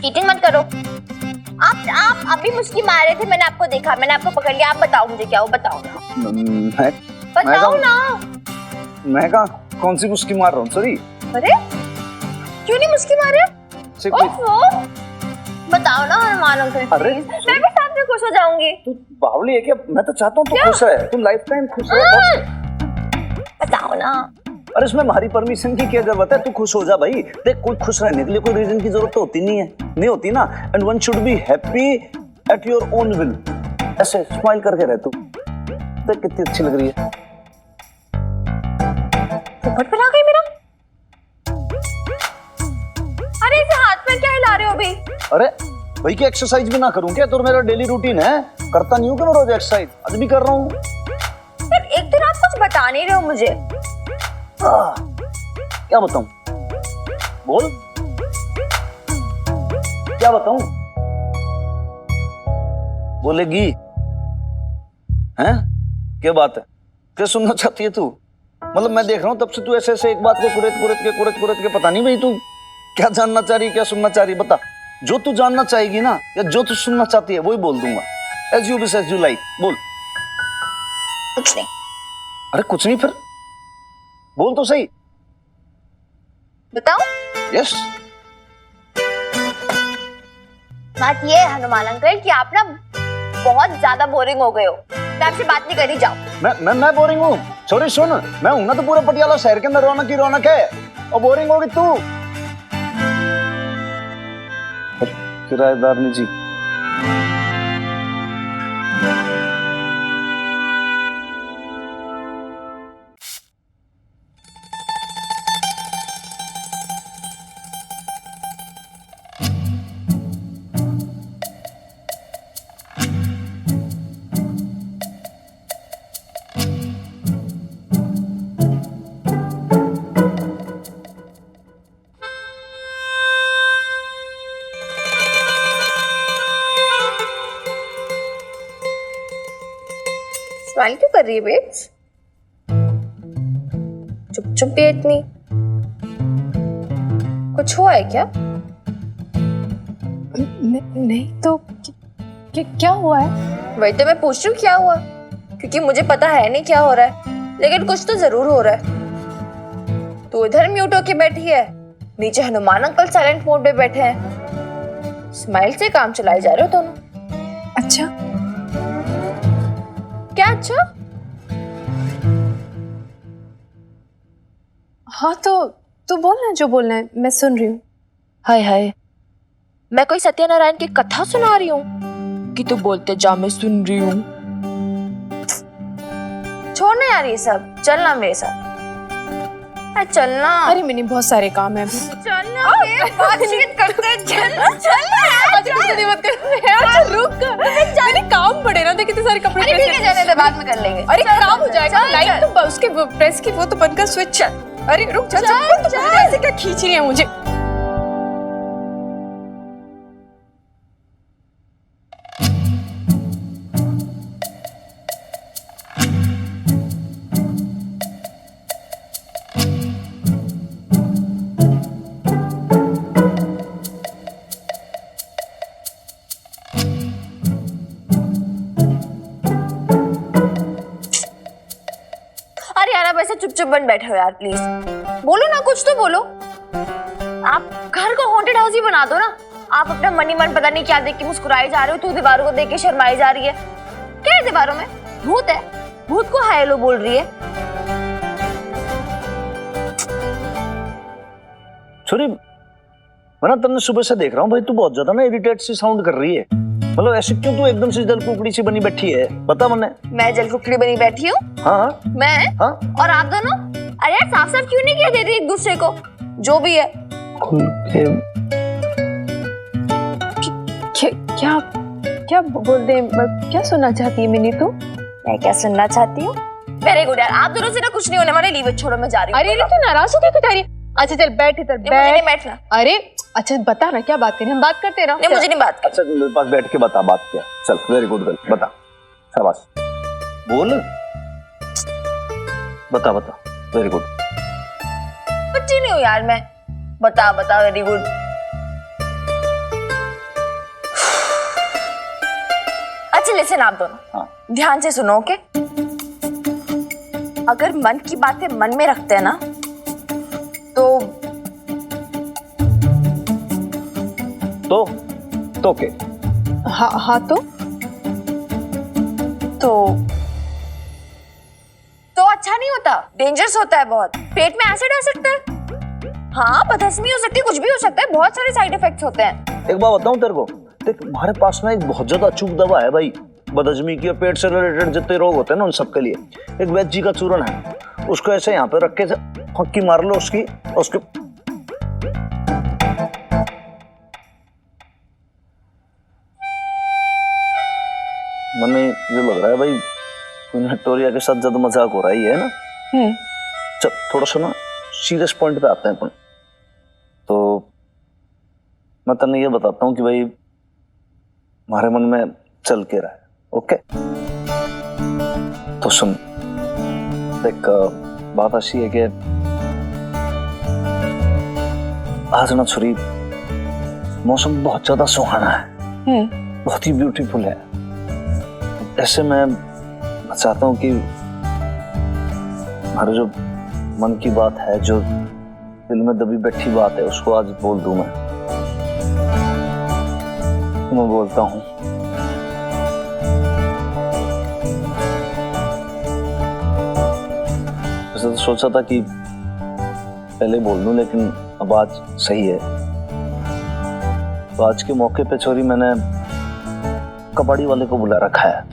[SPEAKER 2] चीटिंग मत करो। आप अभी मुस्की मार रहे थे, मैंने आपको देखा, मैंने आपको पकड़ लिया। आप बताओ मुझे क्या हो, बताओ ना। बताओ ना।
[SPEAKER 14] मैं कहाँ कौन सी मुस्की मार रहा हूँ सॉरी।
[SPEAKER 2] अरे क्यों नहीं मुस्की मार रहे? बताओ ना हनुमान अंकल।
[SPEAKER 14] अरे
[SPEAKER 2] मैं भी साथ में खुश हो जाऊंगी।
[SPEAKER 14] तू बावली है क्या? मैं तो चाहता हूँ तू खुश रहे, तू लाइफ टाइम खुश रहे।
[SPEAKER 2] बताओ ना।
[SPEAKER 14] अरे इसमें हमारी परमिशन की क्या जरूरत है? तू खुश हो जा भाई। देख, कोई खुश रहने के लिए कोई रीजन की जरूरत तो होती नहीं है, नहीं होती ना। And one should be happy at your own will. ऐसे स्माइल करके रह तू। देख कितनी अच्छी लग रही है।
[SPEAKER 2] पोपट बना गई मेरा। अरे इसे हाथ में क्या हिला रहे हो अभी?
[SPEAKER 14] अरे भाई की एक्सरसाइज भी ना करूं क्या? तो मेरा डेली रूटीन है, करता नहीं हूँ क्या मैं रोज एक्सरसाइज? आज भी कर रहा हूँ।
[SPEAKER 2] एक दिन आप कुछ बता नहीं रहे हो मुझे।
[SPEAKER 14] क्या बताऊं? बोल, क्या बताऊं? बोलेगी? हैं? क्या बात है? क्या सुनना चाहती है तू? मतलब मैं देख रहा हूं तब से तू ऐसे ऐसे एक बात को कुरेद के पता नहीं भाई तू क्या जानना चाह रही है, क्या सुनना चाह रही है? बता, जो तू जानना चाहेगी ना या जो तू सुनना चाहती है वही बोल दूंगा। As you wish as you like. बोल।
[SPEAKER 2] कुछ नहीं।
[SPEAKER 14] अरे कुछ नहीं, फिर बोल तो सही।
[SPEAKER 2] बताओ।
[SPEAKER 14] यस।
[SPEAKER 2] बात ये है हनुमान अंकल कि आप ना बहुत ज्यादा बोरिंग हो गए हो। मैं आपसे बात नहीं करी, जाओ।
[SPEAKER 14] मैं बोरिंग हूँ? सॉरी सुन, मैं हूं ना तो पूरे पटियाला शहर के अंदर रौनक ही रौनक है, और बोरिंग होगी तू। किराएदारनी जी,
[SPEAKER 2] स्माइल क्यों कर रही है बेब्स? चुप चुप भी है इतनी। कुछ हुआ है क्या?
[SPEAKER 6] नहीं तो क्या हुआ है?
[SPEAKER 2] वही तो मैं पूछ रही हूँ क्या हुआ, क्योंकि मुझे पता है नहीं क्या हो रहा है, लेकिन कुछ तो जरूर हो रहा है। तू इधर म्यूट होके बैठी है, नीचे हनुमान अंकल साइलेंट मोड पे बैठे हैं। स्माइल से काम चलाए जा रहे हो दोनों।
[SPEAKER 6] अच्छा
[SPEAKER 2] क्या अच्छा?
[SPEAKER 6] हाँ तो तू बोलना जो बोलना है, मैं सुन रही हूँ।
[SPEAKER 2] हाय हाय, मैं कोई सत्यनारायण की कथा सुना रही हूँ कि तू बोलते जा मैं सुन रही हूँ। छोड़ना यार ये सब, चलना मेरे साथ। चलना।
[SPEAKER 6] अरे मैंने बहुत सारे काम है अभी।
[SPEAKER 2] चलना, बातचीत करते हैं। चलना
[SPEAKER 6] यार रुक, मैंने काम पड़े ना, देखिए सारे कपड़े।
[SPEAKER 2] अरे ठीक है, जाने दे, बाद में कर लेंगे।
[SPEAKER 6] अरे खराब हो जाएगा लाइट, तो उसके प्रेस की वो तो बंद कर, स्विच। अरे रुक, चल ऐसे क्या खींच रही है मुझे?
[SPEAKER 2] वैसे चुप चुप बन बैठे हो यार, प्लीज बोलो ना, कुछ तो बोलो। आप घर को हॉन्टेड हाउस ही बना दो ना। आप अपना मन ही मन पता नहीं क्या देख के मुस्कुराए जा रहे हो। तू दीवारों को देख के शर्माई जा रही है। क्या है दीवारों में? भूत है? भूत को हाय हेलो बोल रही है।
[SPEAKER 14] छोरी, मैं ना तुमने सुबह से देख रहा हूँ भाई, तू बहुत ज्यादा ना इरिटेट सी साउंड कर रही है। मतलब ऐसे क्यों तू एकदम से जल कुकड़ी सी बनी बैठी है? बता मने।
[SPEAKER 2] मैं जल कुकड़ी बनी बैठी हूँ?
[SPEAKER 14] हाँ
[SPEAKER 2] मैं?
[SPEAKER 14] हाँ?
[SPEAKER 2] और आप दोनों? अरे यार साफ साफ क्यों नहीं किया देते एक दूसरे को? जो भी है।
[SPEAKER 6] क्या क्या बोल दे, क्या सुनना चाहती है मिनी तू?
[SPEAKER 2] मैं क्या सुनना चाहती हूँ? वेरी गुड यार, आप दोनों से ना कुछ नहीं होने वाला, लीव इट, छोड़ो, मैं जा रही हूँ।
[SPEAKER 6] अरे तू नाराज हो क्या रही? अच्छा चल बैठ इधर,
[SPEAKER 2] बैठ। बैठना।
[SPEAKER 6] अरे अच्छा बता ना, क्या बात करें? हम बात करते रहो।
[SPEAKER 2] नहीं मुझे नहीं बात करनी।
[SPEAKER 14] अच्छा मेरे पास बैठ के बता बात क्या। चल वेरी गुड गर्ल, बता। शाबाश, बोल, बता बता। Very good.
[SPEAKER 2] बच्ची नहीं हूँ यार मैं। बता बता, वेरी गुड। अच्छा लिसन आप दोनों,
[SPEAKER 14] हाँ।
[SPEAKER 2] ध्यान से सुनो, ओके? अगर मन की बातें मन में रखते हैं ना
[SPEAKER 14] तो के
[SPEAKER 6] हाँ तो
[SPEAKER 2] अच्छा नहीं होता, डेंजरस होता है बहुत। पेट में एसिड आ सकता है, हाँ बदहजमी हो सकती है, कुछ भी हो सकता है, बहुत सारे साइड इफेक्ट्स होते हैं।
[SPEAKER 14] एक बात बताऊं तेरे को, देख हमारे पास ना एक बहुत ज्यादा अचूक दवा है भाई, बदहजमी की, पेट से रिलेटेड जितने रोग होते हैं ना उन सबके लिए। एक वैद्य जी का चूर्ण है, उसको ऐसे यहाँ पे रख के फक्की मार लो उसके मन में ये लग रहा है भाई विक्टोरिया के साथ ज्यादा मजाक हो रहा है ना। चल थोड़ा सा ना सीरियस पॉइंट पे आते हैं अपन। तो मैं तन्ने ये बताता हूँ कि भाई हमारे मन में चल के रहा है, ओके? तो सुन, देख बात ऐसी है कि आज ना छुरी मौसम बहुत ज्यादा सुहाना है, बहुत ही ब्यूटीफुल है। ऐसे मैं चाहता हूँ कि हमारे जो मन की बात है, जो दिल में दबी बैठी बात है, उसको आज बोल दूं मैं बोलता हूँ। वैसे तो सोचा था कि पहले बोल दूं, लेकिन अब आज सही है। तो आज के मौके पे छोरी मैंने कबाड़ी वाले को बुला रखा है।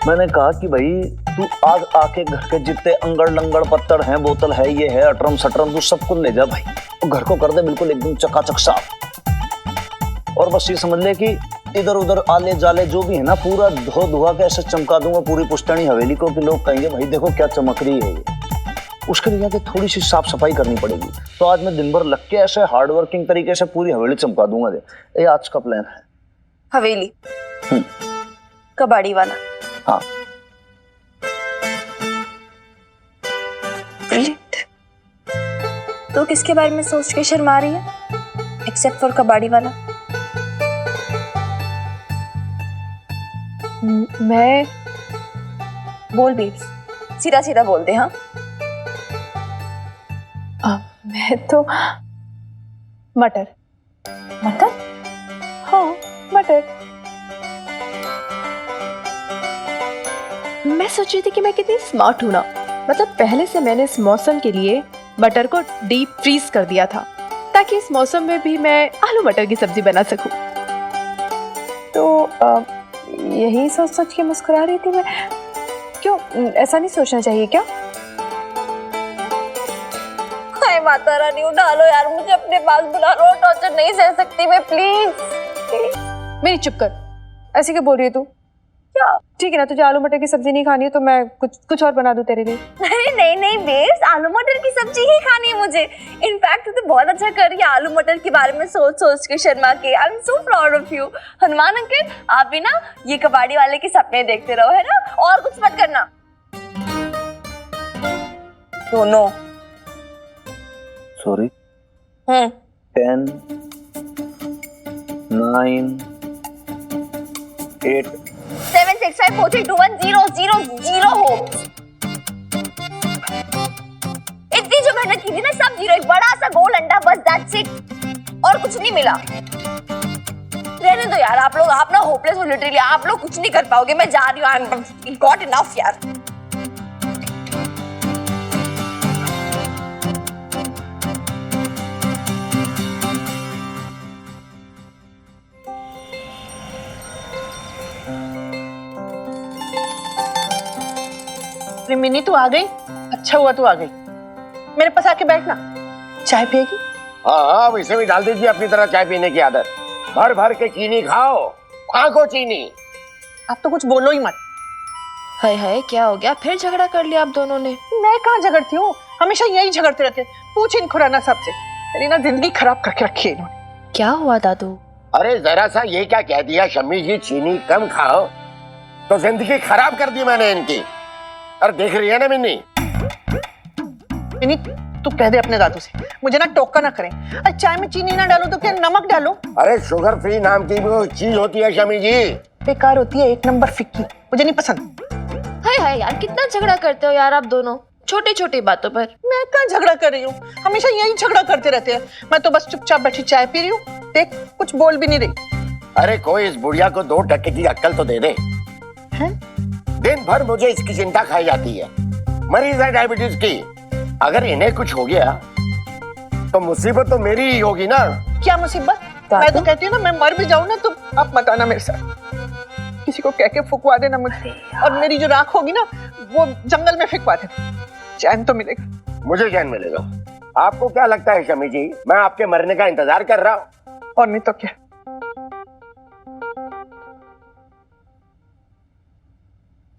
[SPEAKER 14] मैंने कहा कि भाई तू आज आके घर के जितने अंगड़ लंगड़ पत्तड़ हैं, बोतल है, ये है, अटरम सटरम, तू सब कुछ ले जा भाई, तो घर को कर दे बिल्कुल एकदम चकाचक साफ। और बस ये समझ ले कि इधर उधर आले जाले जो भी है ना, पूरा धो धुआ के ऐसे चमका दूंगा पूरी पुश्तैनी हवेली को कि लोग कहेंगे भाई देखो क्या चमक रही है ये। उसके लिए जाके थोड़ी सी साफ सफाई करनी पड़ेगी। तो आज मैं दिन भर लग के ऐसे हार्ड वर्किंग तरीके से पूरी हवेली चमका दूंगा। ये आज का प्लान है।
[SPEAKER 2] हवेली, कबाड़ी वाला।
[SPEAKER 14] हाँ।
[SPEAKER 2] Brilliant. तो किसके बारे में सोच के शर्मा रही है? एक्सेप्ट फॉर कबाड़ी वाला।
[SPEAKER 6] मैं
[SPEAKER 2] बोल बेब्स, सीधा सीधा बोल दे। हाँ,
[SPEAKER 6] मैं तो मटर।
[SPEAKER 2] मटर?
[SPEAKER 6] हाँ, मटर। मैं सोच रही थी कि मैं कितनी स्मार्ट हूं ना। मतलब पहले से मैंने इस मौसम के लिए मटर को डीप फ्रीज कर दिया था ताकि इस मौसम में भी मैं आलू मटर की सब्जी बना सकूं। तो यही सोच सोच के मुस्कुरा रही थी मैं। क्यों, ऐसा नहीं सोचना चाहिए क्या?
[SPEAKER 2] हाय माता रानी, उठा लो यार, मुझे अपने पास बुला लो। टॉर्चर नहीं सह सकती मैं, प्लीज।
[SPEAKER 6] मेरी चुप कर, ऐसे क्या बोल रही है तू? क्या ठीक है ना, तुझे आलू मटर की सब्जी नहीं खानी है तो मैं कुछ और बना दूं तेरे लिए।
[SPEAKER 2] अरे नहीं नहीं बेब्स, आलू मटर की सब्जी ही खानी है मुझे। इनफैक्ट तू तो बहुत अच्छा कर रही है आलू मटर के बारे में सोच सोच के शर्मा के। I am so proud of you. Hanuman uncle, आप भी ना ये कबाड़ी वाले के सपने देखते रहो, है ना, और कुछ मत करना दोनों।
[SPEAKER 14] सॉरी। 10 9 8
[SPEAKER 2] 7 6 5 4 3 2 1 0 0 0 हो। इतनी जो मेहनत की थी ना, सब जीरो। एक बड़ा सा गोल अंडा, बस दैट्स इट, और कुछ नहीं मिला। रहने दो यार, आप लोग, आप ना होपलेस हो लिटरली। आप लोग कुछ नहीं कर पाओगे, मैं जा रही हूँ। आई एम गॉट इनफ यार।
[SPEAKER 4] मिनी तू आ गई, अच्छा हुआ तू आ गई। मेरे पास आके बैठना, चाय पिएगी?
[SPEAKER 12] हाँ, वैसे भी डाल दीजिए अपनी तरह चाय पीने की आदत। भर भर के चीनी खाओ, फाको चीनी।
[SPEAKER 4] आप तो कुछ बोलो ही मत।
[SPEAKER 2] हाय हाय, क्या हो गया? फिर झगड़ा कर लिया आप दोनों ने?
[SPEAKER 4] मैं कहाँ झगड़ती हूँ, हमेशा यही झगड़ते रहते। पूछ इन खुराना सबसे, मेरी ना जिंदगी खराब करके रखी है इन्होंने।
[SPEAKER 2] क्या हुआ दादू?
[SPEAKER 12] अरे जरा सा ये क्या कह दिया शम्मी जी, चीनी कम खाओ, तो जिंदगी खराब कर दी मैंने इनकी। अरे देख रही है ना मिन्नी?
[SPEAKER 4] मिनी तू कह दे अपने दादू से मुझे ना टोका ना करें। अरे चाय में चीनी ना डालो तो क्या नमक डालो?
[SPEAKER 12] अरे शुगर फ्री नाम की वो चीज होती है शम्मी जी,
[SPEAKER 4] बेकार होती है, एक नंबर फिक्की, मुझे नहीं पसंद।
[SPEAKER 2] हाय हाय यार, कितना झगड़ा करते हो यार आप दोनों, छोटी छोटी बातों पर।
[SPEAKER 4] मैं कहाँ झगड़ा कर रही हूँ, हमेशा यही झगड़ा करते रहते हैं। मैं तो बस चुपचाप बैठी चाय पी रही हूँ, देख कुछ बोल भी नहीं रही।
[SPEAKER 12] अरे कोई इस बुढ़िया को 2 टके की अक्ल तो दे दे। दिन भर मुझे इसकी चिंता खाई जाती है। मरीज है डायबिटीज की, अगर इन्हें कुछ हो गया तो मुसीबत तो मेरी ही होगी ना।
[SPEAKER 4] क्या मुसीबत? मैं तो कहती हूँ ना, मैं मर भी जाऊँ ना तो आप मत आना मेरे साथ, किसी को कह के फुकवा देना मुझे, और मेरी जो राख होगी ना वो जंगल में फेंकवा देना, चैन तो मिलेगा।
[SPEAKER 12] मुझे चैन मिलेगा? आपको क्या लगता है शमी जी, मैं आपके मरने का इंतजार कर रहा हूँ?
[SPEAKER 4] और नहीं तो क्या।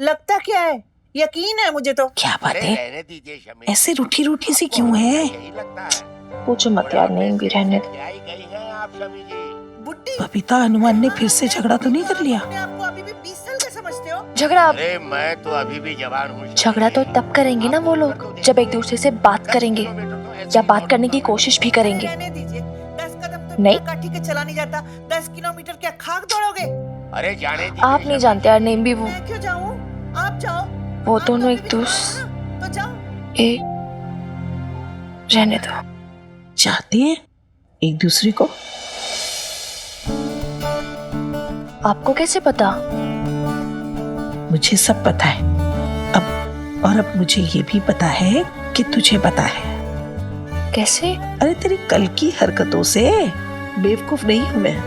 [SPEAKER 4] लगता क्या है, यकीन है मुझे तो। क्या बात है, ऐसे रूठी रूठी सी क्यों है?
[SPEAKER 2] पूछो मत यार, नहीं भी रहने दो।
[SPEAKER 4] बबीता, हनुमान ने फिर से झगड़ा तो नहीं कर लिया?
[SPEAKER 2] झगड़ा?
[SPEAKER 12] अरे मैं तो अभी भी जवान हूँ।
[SPEAKER 2] झगड़ा तो तब करेंगे ना वो लोग जब एक दूसरे से बात करेंगे, या बात करने की कोशिश भी करेंगे। नहीं,
[SPEAKER 4] ठीक है, चला नहीं जाता, 10 किलोमीटर क्या खाक दौड़ोगे?
[SPEAKER 12] अरे जाने
[SPEAKER 2] आप नहीं जानते यार, नहीं भी वो,
[SPEAKER 4] मैं क्यों जाऊं? आप जाओ।
[SPEAKER 2] वो दोनों एक दूसरे रहने दो।
[SPEAKER 4] चाहते हैं एक दूसरे को?
[SPEAKER 2] आपको कैसे पता?
[SPEAKER 4] मुझे सब पता है अब मुझे ये भी पता है कि तुझे पता है।
[SPEAKER 2] कैसे?
[SPEAKER 4] अरे तेरी कल की हरकतों से बेवकूफ नहीं हूं मैं,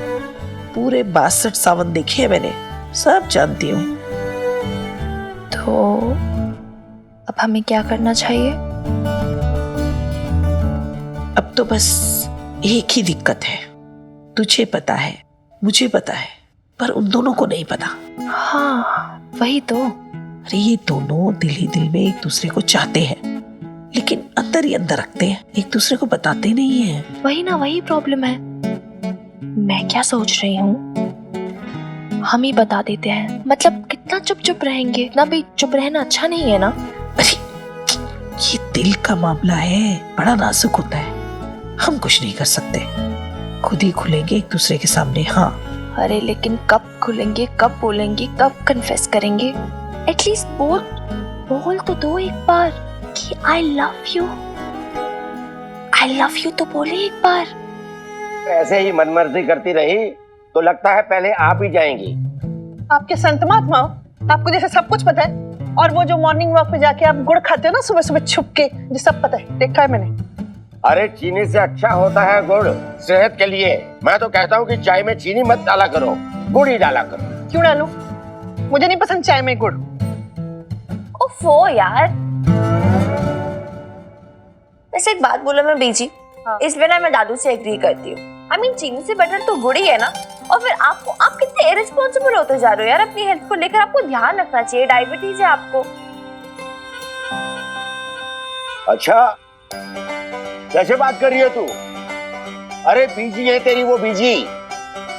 [SPEAKER 4] पूरे 62 सावन देखे हैं मैंने, सब जानती हूँ।
[SPEAKER 2] तो अब हमें क्या करना चाहिए?
[SPEAKER 4] अब तो बस एक ही दिक्कत है, तुझे पता है, मुझे पता है, पर उन दोनों को नहीं पता।
[SPEAKER 2] हाँ वही तो।
[SPEAKER 4] अरे ये दोनों दिल ही दिल में एक दूसरे को चाहते हैं, लेकिन अंदर ही अंदर रखते हैं, एक दूसरे को बताते नहीं है।
[SPEAKER 2] वही ना, वही प्रॉब्लम है। मैं क्या सोच रही हूँ,
[SPEAKER 13] हम ही बता देते हैं। मतलब कितना चुप चुप रहेंगे, इतना भी चुप रहना अच्छा नहीं है ना।
[SPEAKER 4] अरे ये दिल का मामला है, बड़ा नाजुक होता है, हम कुछ नहीं कर सकते, खुद ही खुलेंगे एक दूसरे के सामने। हाँ
[SPEAKER 13] अरे लेकिन कब खुलेंगे, कब बोलेंगे, कब कन्फेस करेंगे? एटलीस्ट बोल तो दो एक बार कि आई लव यू तो बोले एक बार।
[SPEAKER 12] ऐसे ही मनमर्जी करती रही तो लगता है पहले आप ही जाएंगी।
[SPEAKER 4] आपके संत महात्मा हो, आपको जैसे सब कुछ पता है। और वो जो मॉर्निंग वॉक पे जाके आप गुड़ खाते हो ना सुबह सुबह छुप के, ये सब पता है, देखा है मैंने।
[SPEAKER 12] अरे चीनी से अच्छा होता है गुड़ सेहत के लिए। मैं तो कहता हूँ कि चाय में चीनी मत डाला करो, गुड़ ही डाला करो।
[SPEAKER 4] क्यों डालूं? मुझे नहीं पसंद चाय में गुड़।
[SPEAKER 2] ओफो यार। वैसे एक बात बोला मैं बीजी, इस बिना मैं दादू से एग्री करती हूँ। I mean, चीनी से बेटर तो गुड़ ही है ना। और फिर आप कितने इरेस्पॉन्सिबल होते जा रहे हो यार अपनी हेल्थ को लेकर। आपको ध्यान रखना चाहिए, डायबिटीज है आपको।
[SPEAKER 12] अच्छा कैसे बात कर रही है तू? अरे बीजी है तेरी वो बीजी,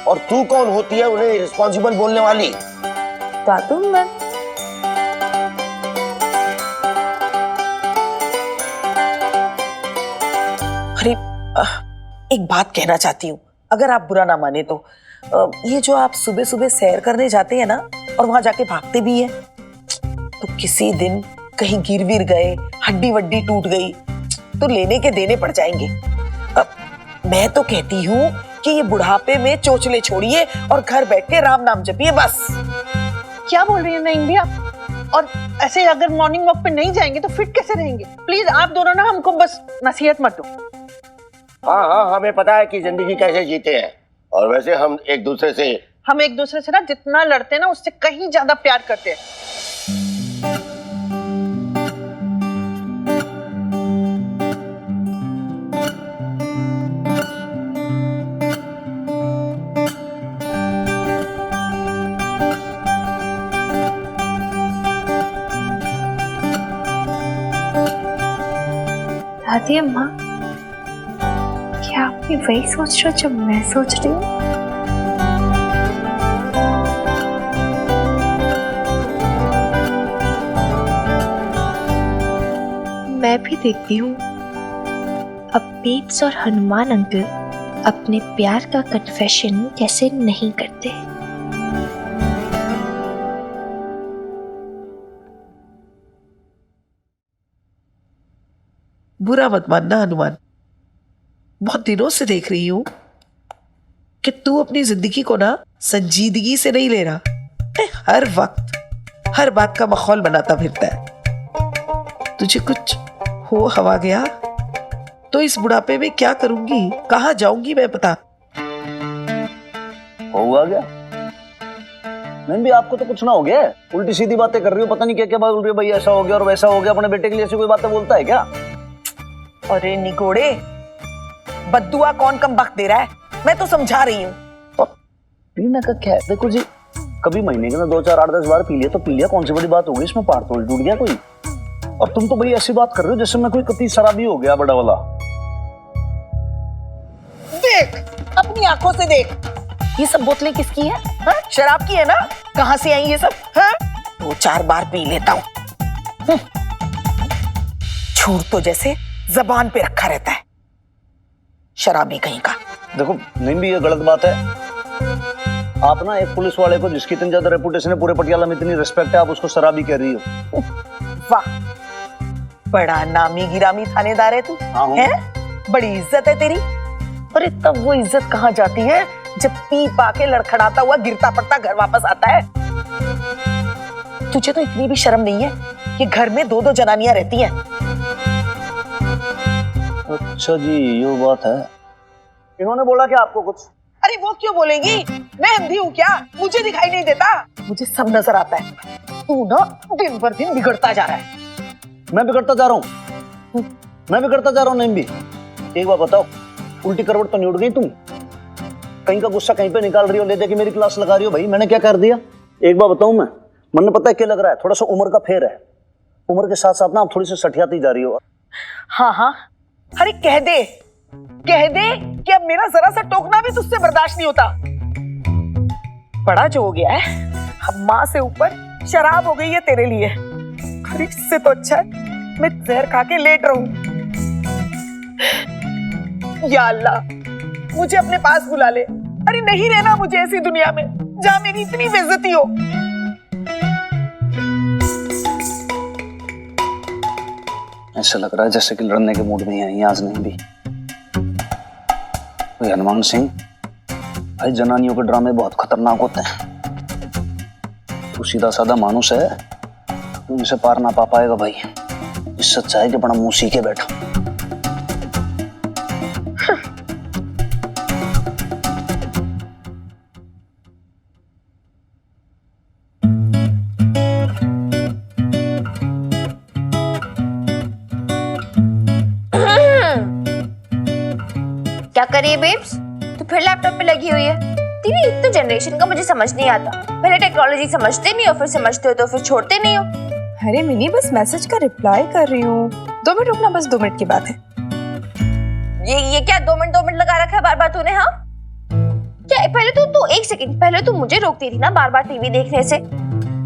[SPEAKER 12] और तू कौन होती है उन्हें रिस्पॉन्सिबल बोलने वाली?
[SPEAKER 2] दादू मैं
[SPEAKER 4] अरे एक बात कहना चाहती हूँ, अगर आप बुरा ना माने तो। ये जो आप सुबह सुबह सैर करने जाते हैं ना और वहां जाके भागते भी हैं, तो किसी दिन कहीं गिर विर गए, हड्डी वड्डी टूट गई तो लेने के देने पड़ जाएंगे। मैं तो कहती हूँ कि ये बुढ़ापे में चोचले छोड़िए और घर बैठ के राम नाम जपिए बस। क्या बोल रही है नईम भी आप? और ऐसे अगर मॉर्निंग वॉक पे नहीं जाएंगे तो फिट कैसे रहेंगे? प्लीज आप दोनों ना हमको बस नसीहत मत दो।
[SPEAKER 12] हाँ हमें पता है कि जिंदगी कैसे जीते हैं, और वैसे हम एक दूसरे से
[SPEAKER 4] ना जितना लड़ते हैं ना उससे कहीं ज्यादा प्यार करते हैं।
[SPEAKER 13] दादी अम्मा, क्या आप भी वही सोच रहे हो जो मैं सोच रही हूँ? मैं भी देखती हूँ अब पीप्स और हनुमान अंकल अपने प्यार का कन्फेशन कैसे नहीं करते।
[SPEAKER 4] बुरा मत मानना हनुमान, बहुत दिनों से देख रही हूं कि तू अपनी जिंदगी को ना संजीदगी से नहीं ले रहा, हर वक्त हर बात का माहौल बनाता फिरता है। तुझे कुछ हो हवा गया तो इस बुढ़ापे में क्या करूंगी, कहाँ जाऊंगी मैं बता।
[SPEAKER 14] होगा क्या? मैं भी, आपको तो कुछ ना हो गया, उल्टी सीधी बातें कर रही हो, पता नहीं क्या क्या बोल रही हो। भाई ऐसा हो गया और वैसा हो गया, अपने बेटे के लिए ऐसी कोई बातें बोलता है क्या?
[SPEAKER 4] अरे निगोड़े, बद्दुआ कौन कम वक्त दे रहा है, मैं तो समझा रही हूँ।
[SPEAKER 14] पीने का क्या है? देखो जी, कभी महीने के ना 2 4 8 10 बार पी लिया तो पी लिया, कौन सी बड़ी बात हो गई इसमें? पार तोड़ टूट गया कोई? और तुम तो भाई ऐसी बात कर रहे हो जैसे मैं कोई कतई शराबी हो गया बड़ा वाला।
[SPEAKER 4] देख अपनी आंखों से देख, ये सब बोतलें किसकी है? हाँ? शराब की है ना? कहाँ से आई ये सब? हाँ? 2 4 बार पी लेता हूँ, झूठ तो जैसे जबान पे रखा रहता है, शराबी कहीं का।
[SPEAKER 14] देखो नहीं भी, ये गलत बात है। आप ना एक पुलिस वाले को जिसकी इतनी ज्यादा रेपुटेशन है, पूरे पटियाला में इतनी रिस्पेक्ट है, आप उसको शराबी कह रही हो?
[SPEAKER 4] वाह, बड़ा नामी गिरामी थानेदार है तू। है? बड़ी इज्जत है तेरी। अरे तब वो इज्जत कहाँ जाती है जब पी पा के लड़खड़ाता हुआ गिरता पड़ता घर वापस आता है। तुझे तो इतनी भी शर्म नहीं है कि घर में 2 2 जनानियां रहती हैं।
[SPEAKER 14] अच्छा जी, ये बात है। इन्होंने बोला क्या आपको कुछ?
[SPEAKER 4] अरे वो क्यों बोलेंगी, मैं अंधी हूँ क्या? मुझे दिखाई नहीं देता? मुझे सब नजर आता है। तू ना दिन पर दिन बिगड़ता जा रहा है।
[SPEAKER 14] मैं बिगड़ता जा रहा हूँ? मैं बिगड़ता जा रहा हूँ? नहीं भी, एक बात बताओ, उल्टी करवट तो नहीं उड़ गई तुम? कहीं का गुस्सा कहीं पे निकाल रही हो, ले जाके मेरी क्लास लगा रही हो। भाई मैंने क्या कर दिया? एक बात बताऊं मैं, मन पता है क्या लग रहा है? थोड़ा सा उम्र का फेर है, उम्र के साथ साथ ना आप थोड़ी सी सठियाती जा रही हो।
[SPEAKER 4] हाँ, अरे कह दे कि अब मेरा जरा सा टोकना भी तुझसे बर्दाश्त नहीं होता। बड़ा जो हो गया है, अब माँ से ऊपर शराब हो गई है तेरे लिए। अरे इससे तो अच्छा है मैं जहर खा के लेट रहूं। या अल्लाह, मुझे अपने पास बुला ले। अरे नहीं रहना मुझे ऐसी दुनिया में जहां मेरी इतनी बेइज्जती हो।
[SPEAKER 14] ऐसा लग रहा है जैसे कि लड़ने के मूड में आई आज नहीं भी। कोई हनुमान सिंह, भाई जनानियों के ड्रामे बहुत खतरनाक होते हैं। तू सीधा साधा मानुस है, तू इनसे पार ना पा पाएगा भाई। इससे अच्छा है कि बड़ा मुंह सीखे बैठा।
[SPEAKER 2] क्या करिए बेब्स, तू फिर लैपटॉप पे लगी हुई है। तेरी इतने जनरेशन का मुझे समझ नहीं आता। पहले टेक्नोलॉजी समझते नहीं हो, फिर समझते हो तो फिर छोड़ते नहीं हो।
[SPEAKER 6] अरे मिनी, बस मैसेज का रिप्लाई कर रही हूँ। 2 मिनट रुकना, बस 2 मिनट की बात है।
[SPEAKER 2] ये क्या 2 मिनट लगा रखा है बार बार तूने? हाँ क्या, पहले तू 1 सेकंड पहले तू मुझे रोकती थी ना बार बार टीवी देखने से।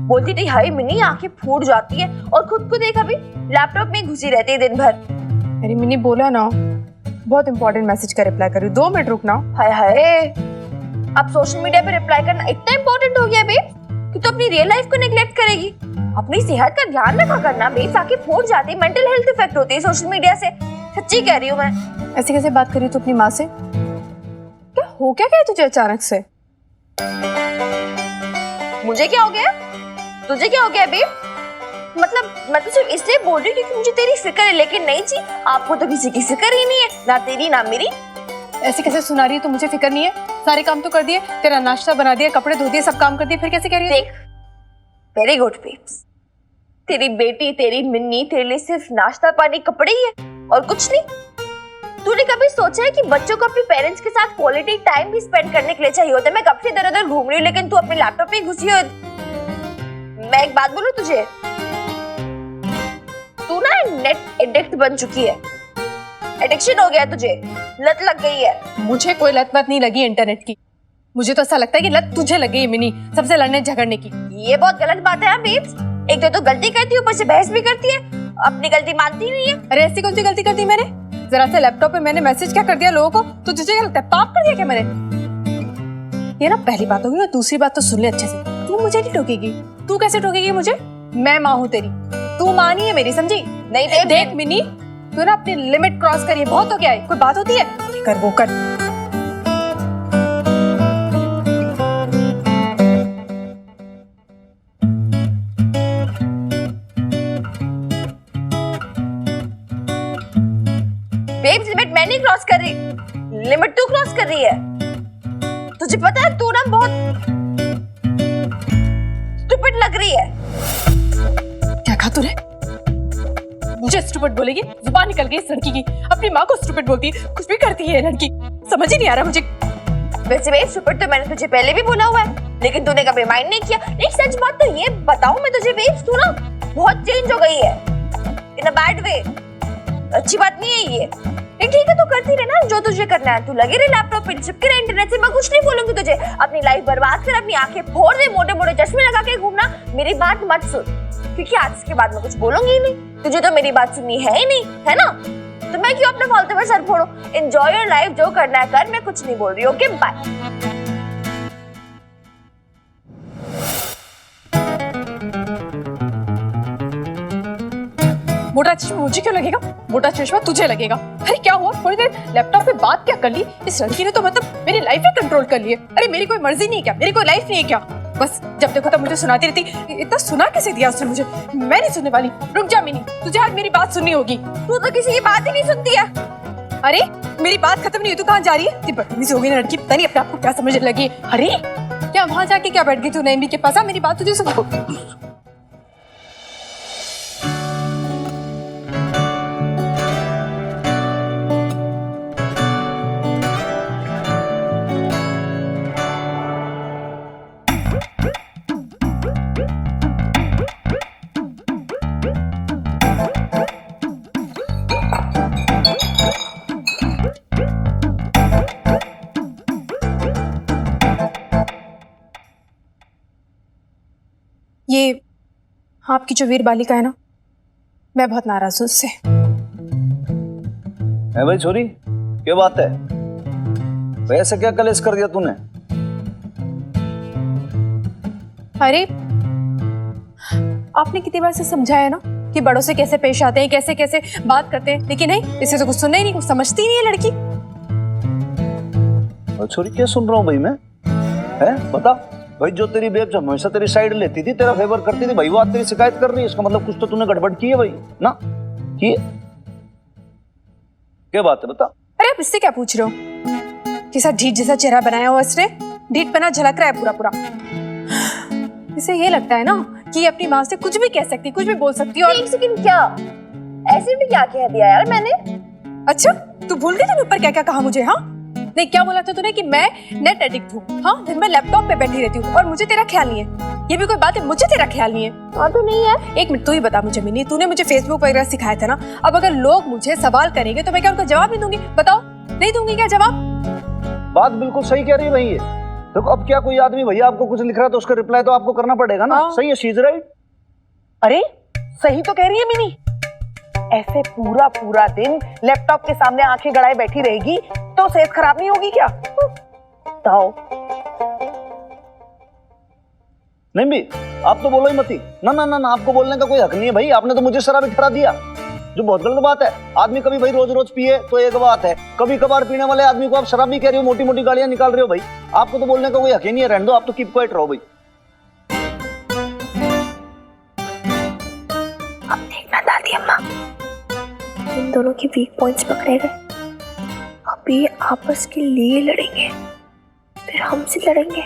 [SPEAKER 2] बोलती थी हाय मिनी आंखें फूट जाती है, और खुद को देख अभी लैपटॉप में घुसी रहती है दिन भर।
[SPEAKER 6] अरे मिनी बोला ना, बहुत इंपॉर्टेंट मैसेज का रिप्लाई कर रही हूँ, 2 मिनट रुकना।
[SPEAKER 2] हाय हाय, अब सोशल मीडिया पे रिप्लाई करना इतना इंपॉर्टेंट हो गया बेब कि तू अपनी रियल लाइफ को नेग्लेक्ट करेगी। अपनी सेहत का ध्यान रखा करना बेब, आंखें फूट जाती है, मेंटल हेल्थ इफेक्ट होती है सोशल मीडिया से। सच्ची कह रही हूँ मैं।
[SPEAKER 6] ऐसे कैसे बात करी तू अपनी माँ से? क्या हो क्या गया तुझे अचानक से?
[SPEAKER 2] मुझे क्या हो गया? तुझे क्या हो गया बेब? मतलब मैं तो सिर्फ इसलिए बोल रही हूँ क्योंकि मुझे तेरी फिक्र है, लेकिन नहीं जी, आपको तो किसी की फिक्र ही नहीं है, ना तेरी ना मेरी।
[SPEAKER 6] ऐसे कैसे सुना रही है तू? मुझे फिक्र नहीं है, सारे काम तो कर दिए, तेरा नाश्ता बना दिया, कपड़े धो दिए, सब काम कर दिए, फिर कैसे कह रही है?
[SPEAKER 2] देख, वेरी गुड बेब्स, तेरी बेटी तेरी मिन्नी तेरे लिए सिर्फ नाश्ता पानी कपड़े ही है और कुछ नहीं। तूने कभी सोचा है कि बच्चों को अपने पेरेंट्स के साथ क्वालिटी टाइम भी स्पेंड करने के लिए चाहिए होता है? मैं कब से इधर उधर घूम रही हूँ, लेकिन तू अपने लैपटॉप में घुसी हो। मैं एक बात बोलूं तुझे, तू ना नेट एडिक्ट बन चुकी है। एडिक्शन हो गया है तुझे, लत लग गई है।
[SPEAKER 6] मुझे कोई लत वत नहीं लगी इंटरनेट की। मुझे तो ऐसा लगता है कि लत तुझे लग गई है मिनी, सबसे लड़ने झगड़ने की।
[SPEAKER 2] ये बहुत गलत बात है बेब्स। एक तो गलती करती है, ऊपर से बहस भी करती है, अपनी गलती मानती नहीं है।
[SPEAKER 6] अरे ऐसी कौन सी गलती कर दी मैंने? जरा से लैपटॉप पे मैंने मैसेज क्या कर दिया लोगों को, तो तुझे क्या लगता है पाप कर दिया क्या मैंने? ये ना पहली बात होगी, और दूसरी बात तो सुन ले अच्छे से, तू मुझे नहीं टोकेगी। तू कैसे टोकेगी मुझे? मैं माँ हूँ तेरी, तू माँ नहीं है मेरी, समझी?
[SPEAKER 2] नहीं
[SPEAKER 6] देख मिनी, तू ना अपनी लिमिट क्रॉस करिए, बहुत हो गया है। कोई बात होती है कर वो कर।
[SPEAKER 2] बेब्स, लिमिट मैं नहीं क्रॉस कर रही, लिमिट तू क्रॉस कर रही है। तुझे पता है तू ना बहुत स्टूपिड लग रही है।
[SPEAKER 6] क्या कहा तूने? मुझे स्टूपिड बोलेगी? जुबान निकल गई इस लड़की की, अपनी माँ को स्टूपिड बोलती है, कुछ भी करती है लड़की, समझ ही नहीं आ रहा मुझे।
[SPEAKER 2] वैसे बेब, स्टूपिड तो मैंने तुझे पहले भी बोला हुआ है, लेकिन तूने कभी माइंड नहीं किया। एक सच बात तो ये बताऊं मैं तुझे बेब, तू ना बहुत चेंज हो गई है इन अ बैड वे। अच्छी बात नहीं है ये। ठीक है, तू करती रहे ना जो तुझे करना है, तू लगे रहे लैपटॉप पे, चिपके रहे इंटरनेट से, मैं कुछ नहीं बोलूंगी तुझे। अपनी लाइफ बर्बाद कर, अपनी आंखें फोड़ दे, मोटे मोटे चश्मे लगा के घूमना, मेरी बात मत सुन, क्योंकि आज के बाद मैं कुछ बोलूंगी ही नहीं। तुझे तो मेरी बात सुननी है ही नहीं, है ना? तो मैं क्यों अपने फालतू में सर फोड़ूं? एंजॉय योर लाइफ, जो करना है कर, मैं कुछ नहीं बोल रही। Okay bye.
[SPEAKER 6] मोटा चश्मा मुझे क्यों लगेगा? मोटा चश्मा तुझे लगेगा। अरे क्या हुआ, थोड़ी देर लैपटॉप पे बात क्या कर ली? इस लड़की ने तो मतलब मेरी लाइफ ही कंट्रोल कर ली है। अरे मेरी कोई मर्जी नहीं है क्या? मेरी कोई लाइफ नहीं है क्या? बस जब देखो तब मुझे सुनाती रहती। इतना सुना कैसे दिया उसने मुझे? मैं नहीं सुनने वाली। रुक जा मिनी, तुझे आज मेरी बात सुननी होगी।
[SPEAKER 2] तू तो किसी की बात ही नहीं सुनती है।
[SPEAKER 6] अरे मेरी बात खत्म नहीं हुई, तू कहाँ जा रही है? इतनी बदतमीज हो गई ना लड़की, पता नहीं अपने आप को क्या समझने लगी। अरे क्या वहां जाके क्या बैठ गई तू नईमी के पास? मेरी बात तुझे सुन। ये आपकी जो वीर बालिका है ना, मैं बहुत नाराज हूँ उससे।
[SPEAKER 14] है भाई छोरी, क्या बात है? वैसे क्या कलेश कर दिया तूने?
[SPEAKER 6] अरे आपने कितनी बार से समझाया ना कि बड़ों से कैसे पेश आते हैं, कैसे कैसे बात करते हैं, लेकिन नहीं, इसे तो कुछ सुनना ही नहीं, कुछ समझती ही नहीं है लड़की।
[SPEAKER 14] छोरी क्या सुन रहा हूँ भाई मैं? है बता भाई, जो तेरी बेब जब हमेशा तेरी साइड लेती थी, तेरा फेवर करती थी भाई, वो आज तेरी शिकायत कर रही है, इसका मतलब कुछ तो तूने गड़बड़ की है भाई ना? की क्या बात है बता?
[SPEAKER 6] अरे आप इससे क्या पूछ रहे हो? कैसा ढीठ जैसा चेहरा बनाया हुआ इसने, ढीठ पना झलक रहा है पूरा पूरा। इसे ये लगता है ना कि अपनी माँ से कुछ भी कह सकती, कुछ भी बोल सकती है। और
[SPEAKER 2] एक सेकंड, क्या ऐसे भी क्या कह दिया यार मैंने?
[SPEAKER 6] अच्छा तू भूल गई तूने ऊपर क्या क्या कहा मुझे? हाँ नहीं, क्या बोला था तूने कि मैं नेट एडिक्ट हूँ? हाँ, दिन में लैपटॉप पे बैठी रहती हूँ और मुझे तेरा ख्याल नहीं है। ये भी कोई बात है? मुझे तेरा ख्याल नहीं है?
[SPEAKER 2] हाँ तो नहीं है।
[SPEAKER 6] एक मिनट, तू ही बता मुझे मिनी, तूने मुझे फेसबुक वगैरह सिखाया था ना, अब अगर लोग मुझे सवाल करेंगे तो मैं क्या उनका जवाब नहीं दूंगी? बताओ, नहीं दूंगी क्या जवाब?
[SPEAKER 14] बात बिल्कुल सही कह रही है भाई ये। देखो अब क्या कोई आदमी भैया आपको कुछ लिख रहा है तो उसका रिप्लाई तो आपको करना पड़ेगा ना। सही है, शी इज राइट।
[SPEAKER 4] अरे सही तो कह रही है मिनी। ऐसे पूरा पूरा दिन लैपटॉप के सामने आंखें गड़ाए बैठी रहेगी तो सेहत खराब नहीं होगी क्या? बताओ।
[SPEAKER 14] नहीं भी आप तो बोलो ही मती। ना ना ना ना, आपको बोलने का कोई हक नहीं है भाई, आपने तो मुझे शराबी ठहरा दिया, जो बहुत गलत बात है। आदमी कभी भाई रोज रोज पिए तो एक बात है, कभी कभार पीने वाले आदमी को आप शराबी कह रहे हो, मोटी मोटी गालियां निकाल रहे हो भाई, आपको तो बोलने का कोई हक ही नहीं है। रहने दो, आप तो कीप क्वाइट रहो भाई।
[SPEAKER 13] अब देखना दादी अम्मा, इन दोनों के वीक पॉइंट्स पकड़े गए। अब ये आपस के लिए लड़ेंगे, फिर हमसे लड़ेंगे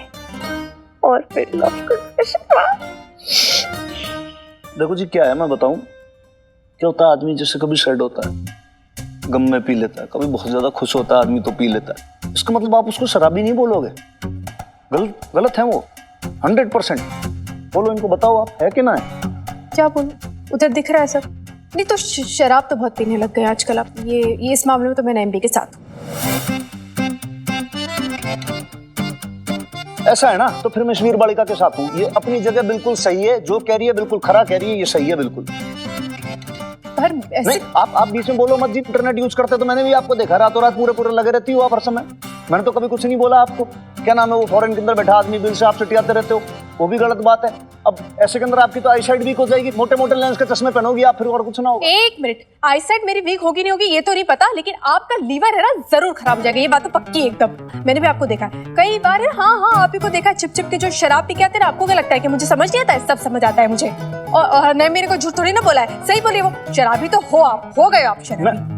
[SPEAKER 13] और फिर लव कन्फेशन।
[SPEAKER 14] देखो जी क्या है मैं बताऊं, क्या होता है आदमी जैसे कभी सैड होता है, गम में पी लेता है, कभी बहुत ज्यादा खुश होता है आदमी तो पी लेता है। इसका मतलब आप उसको शराबी नहीं बोलोगे, गलत है वो 100%। बोलो इनको, बताओ आप है कि ना है?
[SPEAKER 6] क्या बोलूं, उधर दिख रहा है सब। नहीं तो शराब तो बहुत पीने लग गए आजकल आप। ये इस मामले में तो मैं एमबी के साथ हूँ।
[SPEAKER 14] ऐसा है ना, तो फिर मैं वीर बालिका के साथ हूँ। ये अपनी जगह बिल्कुल सही है, जो कह रही है बिल्कुल खरा कह रही है, ये सही है बिल्कुल।
[SPEAKER 6] पर ऐसे
[SPEAKER 14] नहीं, आप बीच में बोलो मत जी। इंटरनेट यूज करते तो मैंने भी आपको देखा, रातों रात पूरे लगे रहती हो आप हर समय। मैंने तो कभी कुछ नहीं बोला आपको। क्या नाम है वो फॉरेन के अंदर बैठा आदमी, बिल से आप चटियाते रहते हो, वो भी गलत बात है। अब ऐसे के अंदर आपकी तो आई साइड वीक हो जाएगी, मोटे मोटे लेंस के चश्मे पहनोगी आप, फिर और कुछ ना होगा।
[SPEAKER 6] एक मिनट, आई साइड मेरी वीक होगी नहीं होगी ये तो नहीं पता, लेकिन आपका लीवर है ना जरूर खराब हो जाएगा, ये बात तो पक्की है एकदम। मैंने भी आपको देखा है कई बार है। हाँ हाँ, आप ही को देखा चिप चिप के जो शराब पी के आते हैं। आपको क्या लगता है कि मुझे समझ नहीं आता है? सब समझ आता है मुझे। और नहीं, मेरे को झूठ थोड़ी ना बोला है, सही बोलिए। वो शराबी तो हो, आप हो गए आप शराबी।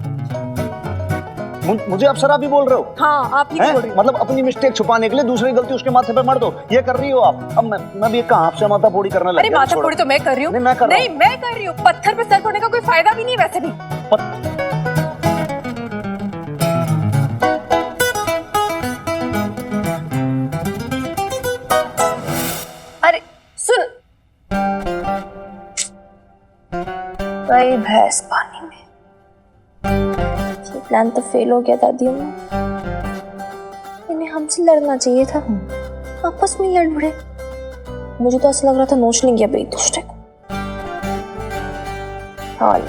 [SPEAKER 14] मुझे आप शराबी बोल रहे हो?
[SPEAKER 6] हाँ आप ही बोल रहे हो।
[SPEAKER 14] मतलब अपनी मिस्टेक छुपाने के लिए दूसरी गलती उसके माथे पे मर दो, ये कर रही हो आप। अब मैं भी कहाँ आपसे माथा फोड़ी करने लग
[SPEAKER 6] गया? अरे माथा फोड़ी तो मैं कर रही हूँ।
[SPEAKER 14] नहीं मैं कर
[SPEAKER 6] रही हूँ। पत्थर पे सर फोड़ने का कोई फायदा भी नहीं वैसे भी।
[SPEAKER 2] अरे सुन, गई भैंस पानी में। ये प्लान तो फेल हो गया दादी अम्मा। इन्हें हमसे लड़ना चाहिए था, आपस में लड़ पड़े। मुझे तो ऐसा लग रहा था नोच लेंगे अब एक दूसरे को। हाल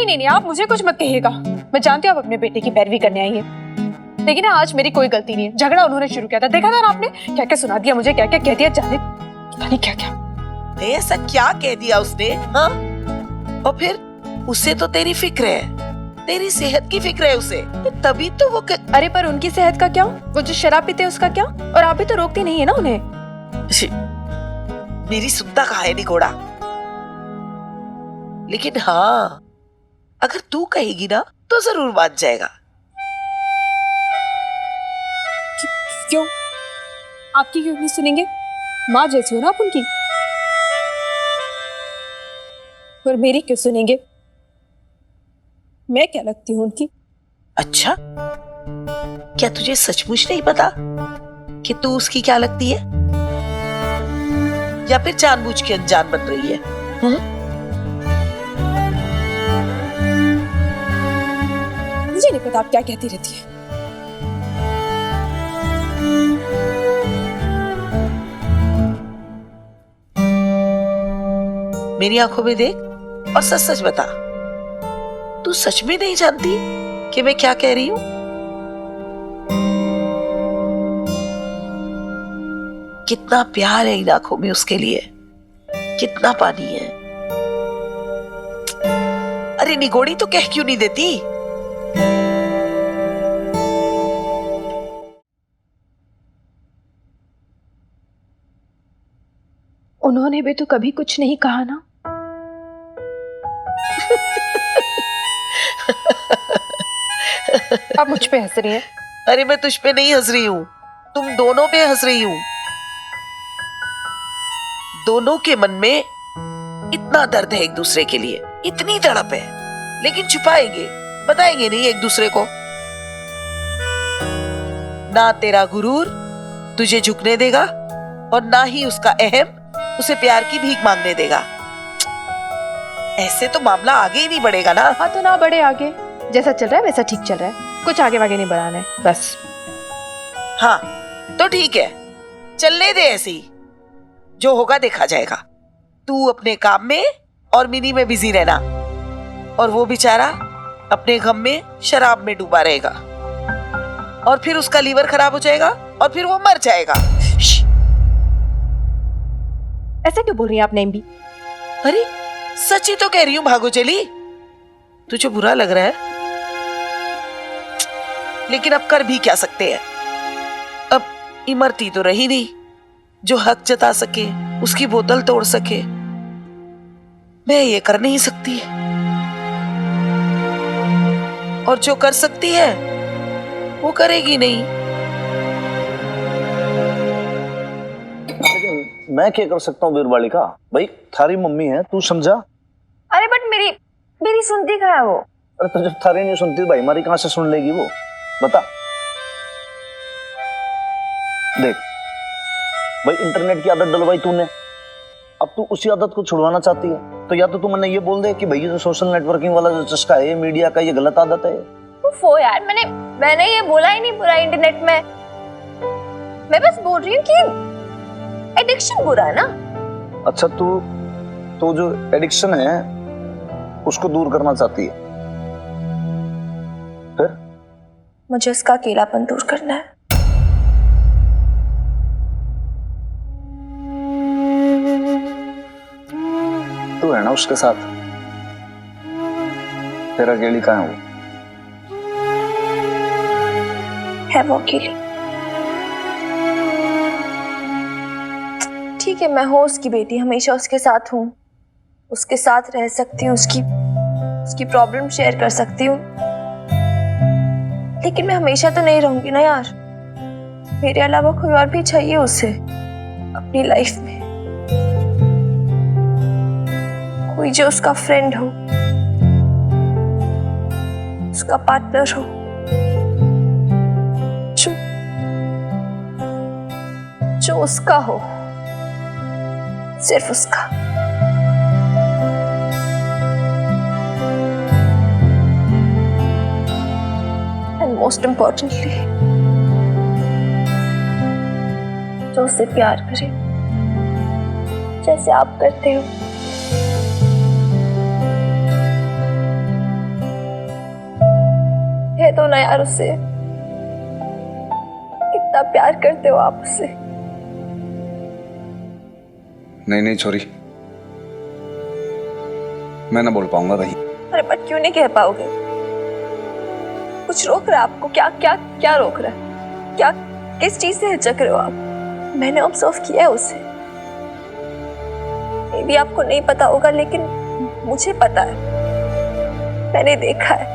[SPEAKER 6] नहीं, आप मुझे कुछ मत कहिएगा। मैं जानती हूँ आप अपने बेटे की पैरवी करने आई है, लेकिन आज मेरी कोई गलती नहीं है। झगड़ा उन्होंने शुरू किया था, देखा था ना आपने क्या क्या सुना दिया मुझे, क्या क्या कह दिया, जाने पता नहीं क्या क्या।
[SPEAKER 4] ऐसा क्या कह दिया उसने? हाँ, और फिर उसे तो तेरी फिक्र है, तेरी सेहत की फिक्र है उसे, तो तभी तो वो
[SPEAKER 6] अरे पर उनकी सेहत का क्या? वो जो शराब पीते हैं उसका क्या? और आप भी तो रोकती नहीं है ना उन्हें।
[SPEAKER 4] मेरी सुनता कहा है निकोड़ा, लेकिन हाँ अगर तू कहेगी ना तो जरूर मान जाएगा।
[SPEAKER 6] क्यों? आपकी क्यों नहीं सुनेंगे? माँ जैसी हो ना आप उनकी, और मेरी क्यों सुनेंगे? मैं क्या लगती हूँ उनकी?
[SPEAKER 4] अच्छा, क्या तुझे सचमुच नहीं पता कि तू उसकी क्या लगती है? या फिर जानबूझ के अनजान बन रही है?
[SPEAKER 6] मुझे नहीं पता आप क्या कहती रहती है।
[SPEAKER 4] मेरी आंखों में देख और सच सच बता, तू सच में नहीं जानती कि मैं क्या कह रही हूं? कितना प्यार है इन आंखों में उसके लिए, कितना पानी है। अरे निगोड़ी तो कह क्यों नहीं देती?
[SPEAKER 6] उन्होंने भी तो कभी कुछ नहीं कहा ना। आप मुझ पे हंस रही हैं?
[SPEAKER 4] अरे मैं तुझ पे नहीं हंस रही हूं, तुम दोनों पे हंस रही हूं। दोनों के मन में इतना दर्द है एक दूसरे के लिए, इतनी तड़प है, लेकिन छुपाएंगे, बताएंगे नहीं एक दूसरे को। ना तेरा गुरूर तुझे झुकने देगा और ना ही उसका अहम उसे प्यार की भीख मांगने देगा। ऐसे तो मामला आगे ही नहीं बढ़ेगा ना।
[SPEAKER 6] हाँ तो ना बढ़े आगे, जैसा चल रहा है वैसा ठीक चल रहा है, कुछ आगे वागे नहीं बढ़ाना है बस।
[SPEAKER 4] हाँ तो ठीक है, चलने दे ऐसे ही, जो होगा देखा जाएगा। तू अपने काम में और मिनी में बिजी रहना, और वो बेचारा अपने गम में शराब में डूबा रहेगा, और फिर उसका लीवर खराब हो जाएगा और फिर वो मर जाएगा।
[SPEAKER 6] ऐसा क्यों बोल रही हैं आप नैम्बी?
[SPEAKER 4] अरे सच ही तो कह रही हूं भागो चली, तुझे बुरा लग रहा है, लेकिन अब कर भी क्या सकते हैं। अब इमरती तो रही नहीं जो हक जता सके, उसकी बोतल तोड़ सके। मैं ये कर नहीं सकती, और जो कर सकती है वो करेगी नहीं।
[SPEAKER 14] मैं क्या कर सकता हूँ वीरबालिका? भाई थारी मम्मी है, तू समझा।
[SPEAKER 2] अरे बट मेरी सुनती कहाँ है वो?
[SPEAKER 14] अरे तो जब थारी नहीं सुनती भाई हमारी कहां से सुन लेगी वो? बता। देख भाई, इंटरनेट की आदत डलवाई तूने, अब तू उसी आदत को छुड़वाना चाहती है, तो या तो तू मैंने ये बोल दे कि भाई ये जो सोशल नेटवर्किंग वाला जो चस्का है, मीडिया का, ये गलत आदत है।
[SPEAKER 2] वो यार मैंने ये बोला ही नहीं पूरा इंटरनेट में। मैं बस बोल रही हूँ कि एडिक्शन बुरा है ना।
[SPEAKER 14] अच्छा तू जो एडिक्शन है उसको दूर करना चाहती है, फिर?
[SPEAKER 13] मुझे उसका अकेलापन दूर करना है।
[SPEAKER 14] तू है ना उसके साथ, तेरा अकेली कहाँ है वो?
[SPEAKER 13] है वो अकेली। ठीक है, मैं हूँ उसकी बेटी, हमेशा उसके साथ हूँ, उसके साथ रह सकती हूँ, उसकी प्रॉब्लम शेयर कर सकती हूँ, लेकिन मैं हमेशा तो नहीं रहूंगी ना यार। मेरे अलावा कोई और भी चाहिए उसे अपनी लाइफ में, कोई जो उसका फ्रेंड हो, उसका पार्टनर हो, जो उसका हो, सिर्फ उसका। एंड मोस्ट इम्पोर्टेंटली जो उससे प्यार करे जैसे आप करते हो। है तो ना यार उससे, कितना प्यार करते हो आप उससे।
[SPEAKER 10] नहीं छोरी, मैं ना बोल पाऊंगा भाई।
[SPEAKER 13] अरे बट क्यों नहीं कह पाओगे? कुछ रोक रहा है आपको? क्या क्या क्या रोक रहा है? क्या किस चीज से हिचक रहे हो आप? मैंने ऑब्जर्व किया है उसे, मे भी आपको नहीं पता होगा लेकिन मुझे पता है, मैंने देखा है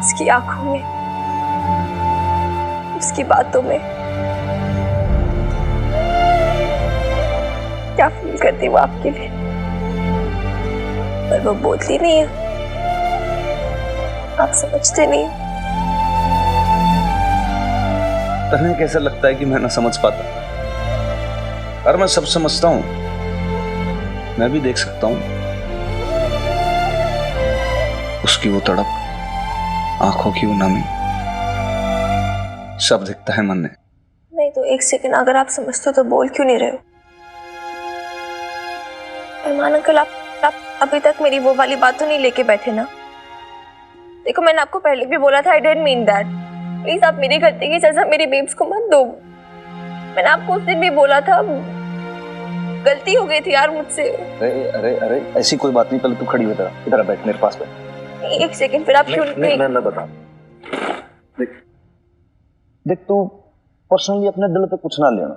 [SPEAKER 13] उसकी आंखों में, उसकी बातों में क्या फील करती वो आपके लिए, पर वो बोलती नहीं है, आप समझते नहीं।
[SPEAKER 14] तुम्हें कैसे लगता है कि मैं ना समझ पाता?
[SPEAKER 10] और मैं सब समझता हूं, मैं भी देख सकता हूं उसकी वो तड़प, आंखों की वो नमी, सब दिखता है मन में।
[SPEAKER 13] नहीं तो एक सेकंड, अगर आप समझते हो तो बोल क्यों नहीं रहे हो? अरमान अंकल, आप अभी तक मेरी वो वाली बात तो नहीं लेके बैठे ना? देखो, मैंने आपको पहले भी बोला था, I didn't mean that. Please आप मेरी गलती की सजा मेरी बेब्स को मत दो। मैंने आपको उस दिन भी बोला था, गलती हो गई थी यार मुझसे।
[SPEAKER 14] अरे अरे अरे ऐसी कोई बात नहीं, पहले तू खड़ी हो, इधर बैठ मेरे पास बैठ।
[SPEAKER 13] एक सेकंड, फिर आप क्यों नहीं?
[SPEAKER 14] मैं बता, देख तू पर्सनली अपने दिल पे कुछ ना लेना,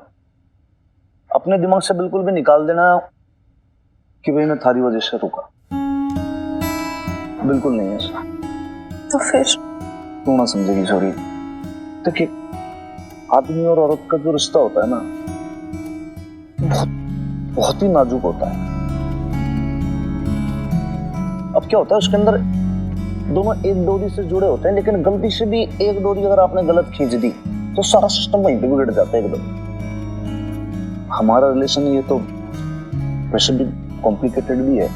[SPEAKER 14] अपने दिमाग से बिल्कुल भी निकाल देना कि भाई मैं थारी वजह से रुका, बिल्कुल नहीं है ऐसा।
[SPEAKER 13] तो फिर
[SPEAKER 14] तू ना समझेगी सॉरी। देखिए, आदमी और औरत का जो रिश्ता होता है ना, बहुत ही नाजुक होता है। अब क्या होता है, उसके अंदर दोनों एक डोरी से जुड़े होते हैं, लेकिन गलती से भी एक डोरी अगर आपने गलत खींच दी तो सारा सिस्टम वहीं पे बिगड़ जाता है एकदम। हमारा रिलेशन ये तो वैसे भी कॉम्प्लिकेटेड भी है,